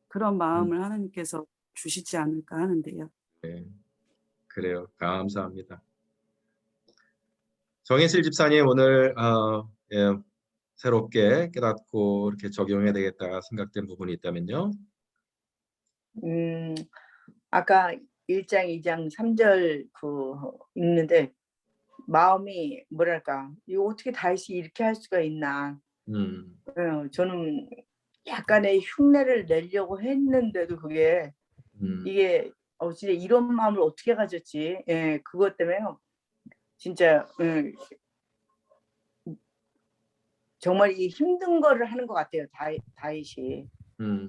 그런 마음을 하나님께서 주시지 않을까 하는데요. 네. 그래요. 감사합니다. 정혜실 집사님 오늘 예, 새롭게 깨닫고 이렇게 적용해야 되겠다 생각된 부분이 있다면요. 아까 1장, 2장, 3절 읽는데 마음이 뭐랄까 이거 어떻게 다시 이렇게 할 수가 있나. 저는 약간의 흉내를 내려고 했는데도 그게 이게 진짜 이런 마음을 어떻게 가졌지. 예, 그것 때문에요. 진짜 정말 이 힘든 거를 하는 것 같아요. 다윗이.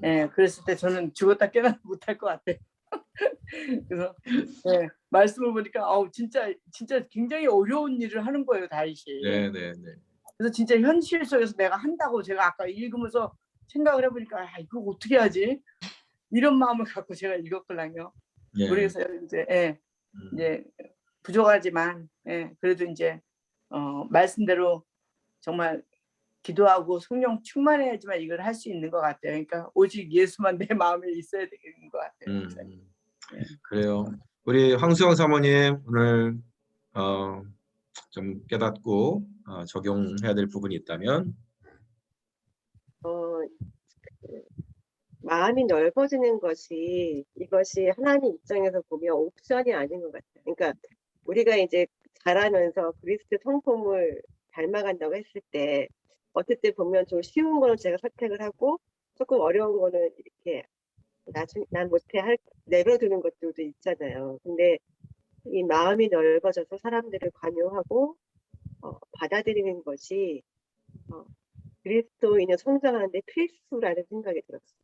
예, 그랬을 때 저는 죽었다 깨어나지 못할 것 같아요. 그래서 예, 말씀을 보니까 진짜 굉장히 어려운 일을 하는 거예요, 다윗이. 네. 그래서 진짜 현실 속에서 내가 한다고 제가 아까 읽으면서 생각을 해보니까 이거 어떻게 하지? 이런 마음을 갖고 제가 읽었거든요. 예. 그래서 이제 이제 부족하지만 그래도 이제 말씀대로 정말 기도하고 성령 충만해야지만 이걸 할 수 있는 것 같아요. 그러니까 오직 예수만 내 마음에 있어야 되는 것 같아요. 그래요. 우리 황수영 사모님 오늘 좀 깨닫고 적용해야 될 부분이 있다면 마음이 넓어지는 이것이 하나님 입장에서 보면 옵션이 아닌 것 같아요. 그러니까 우리가 이제 자라면서 그리스도 성품을 닮아간다고 했을 때 어떨 때 보면 좀 쉬운 거는 제가 선택을 하고 조금 어려운 거는 이렇게 나중에 난 못해 내버려두는 것들도 있잖아요. 근데 이 마음이 넓어져서 사람들을 관용하고 받아들이는 것이 그리스도인을 성장하는데 필수라는 생각이 들었어요.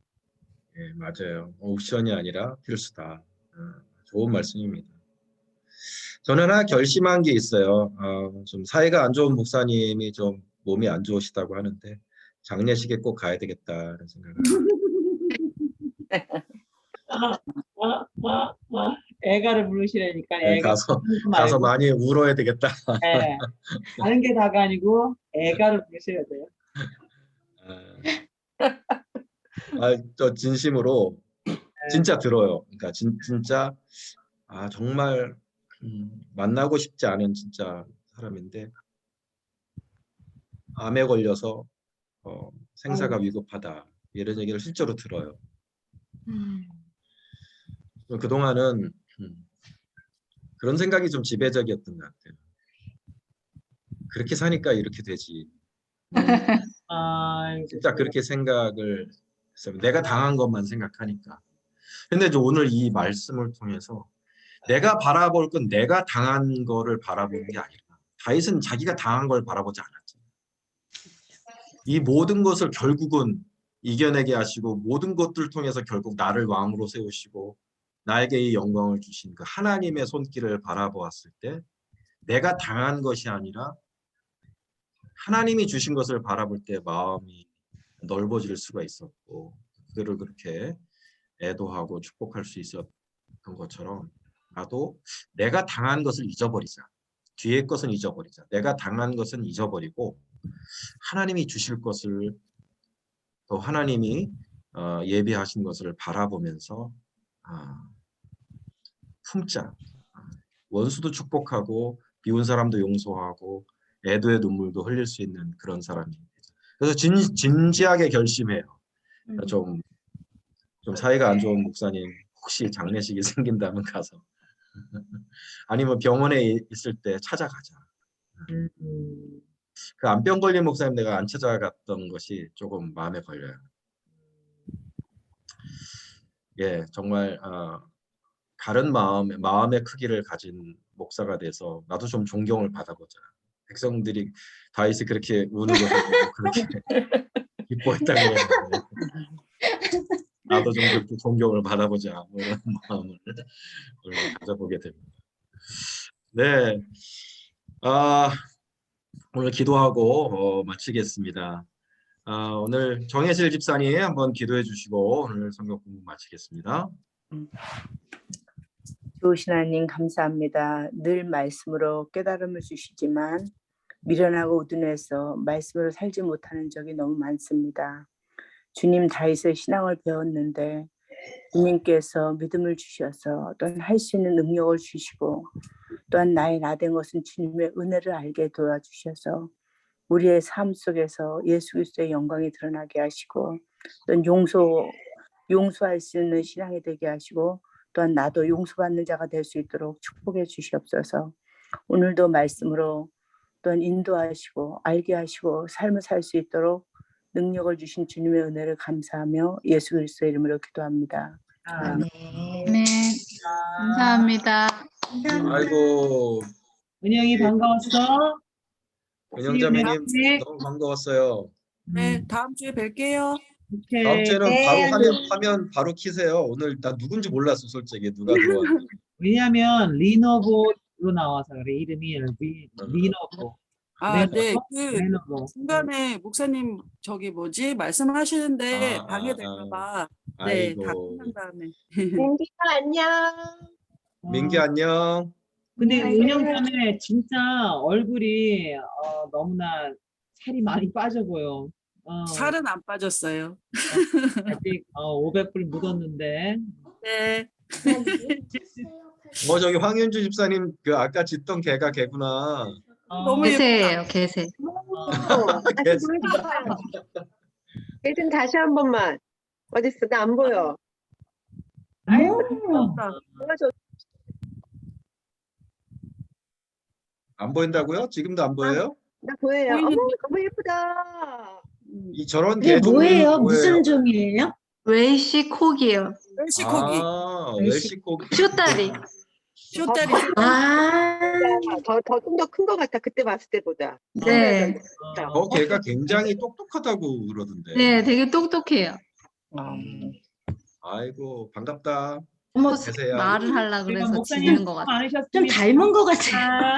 네, 맞아요. 옵션이 아니라 필수다. 좋은 말씀입니다. 저는 하나 결심한 게 있어요. 좀 사이가 안 좋은 목사님이 좀 몸이 안 좋으시다고 하는데 장례식에 꼭 가야 되겠다는 생각을 애가를 부르시라니까 네, 가서 많이 울어야 되겠다. 네. 다른 게 다가 아니고 애가를 부르셔야 돼요. 저 진심으로 진짜 들어요. 그러니까 진짜 정말 만나고 싶지 않은 진짜 사람인데 암에 걸려서 생사가 위급하다 이런 얘기를 실제로 들어요. 그동안은 그런 생각이 좀 지배적이었던 것 같아요. 그렇게 사니까 이렇게 되지. 진짜 그렇게 생각을 했어요. 내가 당한 것만 생각하니까. 근데 이제 오늘 이 말씀을 통해서 내가 바라볼 건 내가 당한 거를 바라보는 게 아니라 다윗은 자기가 당한 걸 바라보지 않았죠. 이 모든 것을 결국은 이겨내게 하시고 모든 것들을 통해서 결국 나를 왕으로 세우시고 나에게 이 영광을 주신 그 하나님의 손길을 바라보았을 때 내가 당한 것이 아니라 하나님이 주신 것을 바라볼 때 마음이 넓어질 수가 있었고 그들을 그렇게 애도하고 축복할 수 있었던 것처럼 나도 내가 당한 것을 잊어버리자. 뒤의 것은 잊어버리자. 내가 당한 것은 잊어버리고 하나님이 주실 것을 또 하나님이 예비하신 것을 바라보면서 품자. 원수도 축복하고 비운 사람도 용서하고 애도의 눈물도 흘릴 수 있는 그런 사람이 되죠. 그래서 진지하게 결심해요. 좀 사이가 안 좋은 목사님 혹시 장례식이 생긴다면 가서 아니면 병원에 있을 때 찾아가자. 그 안병 걸린 목사님 내가 안 찾아갔던 것이 조금 마음에 걸려요. 예, 정말 다른 마음의 크기를 가진 목사가 돼서 나도 좀 존경을 받아보자. 백성들이 다윗이 그렇게 우는 것을 보고 그렇게 기뻐했다고 했는데 나도 좀 그렇게 존경을 받아보자. 뭐 이런 마음을 오늘 가져보게 됩니다. 네, 오늘 기도하고 마치겠습니다. 오늘 정혜실 집사님 한번 기도해 주시고 오늘 성경 공부 마치겠습니다. 좋으신 하나님 감사합니다. 늘 말씀으로 깨달음을 주시지만 미련하고 우둔해서 말씀으로 살지 못하는 적이 너무 많습니다. 주님 다윗의 신앙을 배웠는데 주님께서 믿음을 주셔서 또한 할 수 있는 능력을 주시고 또한 나의 나된 것은 주님의 은혜를 알게 도와주셔서 우리의 삶 속에서 예수 그리스도의 영광이 드러나게 하시고 또한 용서할 수 있는 신앙이 되게 하시고 또한 나도 용서받는 자가 될 수 있도록 축복해 주시옵소서. 오늘도 말씀으로 또한 인도하시고 알게 하시고 삶을 살 수 있도록 능력을 주신 주님의 은혜를 감사하며 예수 그리스도의 이름으로 기도합니다. 네, 감사합니다. 아이고 은영이 반가웠어. 은영자매님 네. 너무 반가웠어요. 네, 다음 주에 뵐게요. 오케이. 다음 주에는 네. 바로 화면 바로 키세요. 오늘 나 누군지 몰랐어 솔직히 누가 들어왔는지. 왜냐하면 리노보로 나와서 그래. 이름이 리노보. 아, 레노버? 네, 레노버. 중간에 목사님 저기 뭐지 말씀하시는데 아, 방해될까봐 네, 다 아이고 끝난 다음에. 민기가 안녕. 민기 안녕. 근데 은영자매 진짜 얼굴이 너무나 살이 많이 빠져 보여. 살은 안 빠졌어요. 아직 500불 묻었는데. 네. 저기 황윤주 집사님 그 아까 짓던 개가 개구나. 너무 개새예요, 개새. 다시 보여줘봐요. 얘좀 다시 한 번만. 어딨어? 나 안 보여. 예쁘다. 보여줘. 안 보인다고요? 지금도 안 보여요? 나 보여요. 보이는데. 어머, 너무 예쁘다. 이 저런 이게 개 종류는 뭐예요? 뭐예요? 무슨 종이에요? 웰시콕이요. 멸치고기, 웰시코기. 쇼다리. 쇼다리. 아, 좀 더 큰 것 같아. 그때 봤을 때보다. 네. 개가 굉장히 똑똑하다고 그러던데. 네, 되게 똑똑해요. 아이고 반갑다. 어머, 계세요. 말을 하려고 제가 그래서 목사님 짖는 것 수고 같아요. 좀 많으셨습니다. 닮은 것 같아요.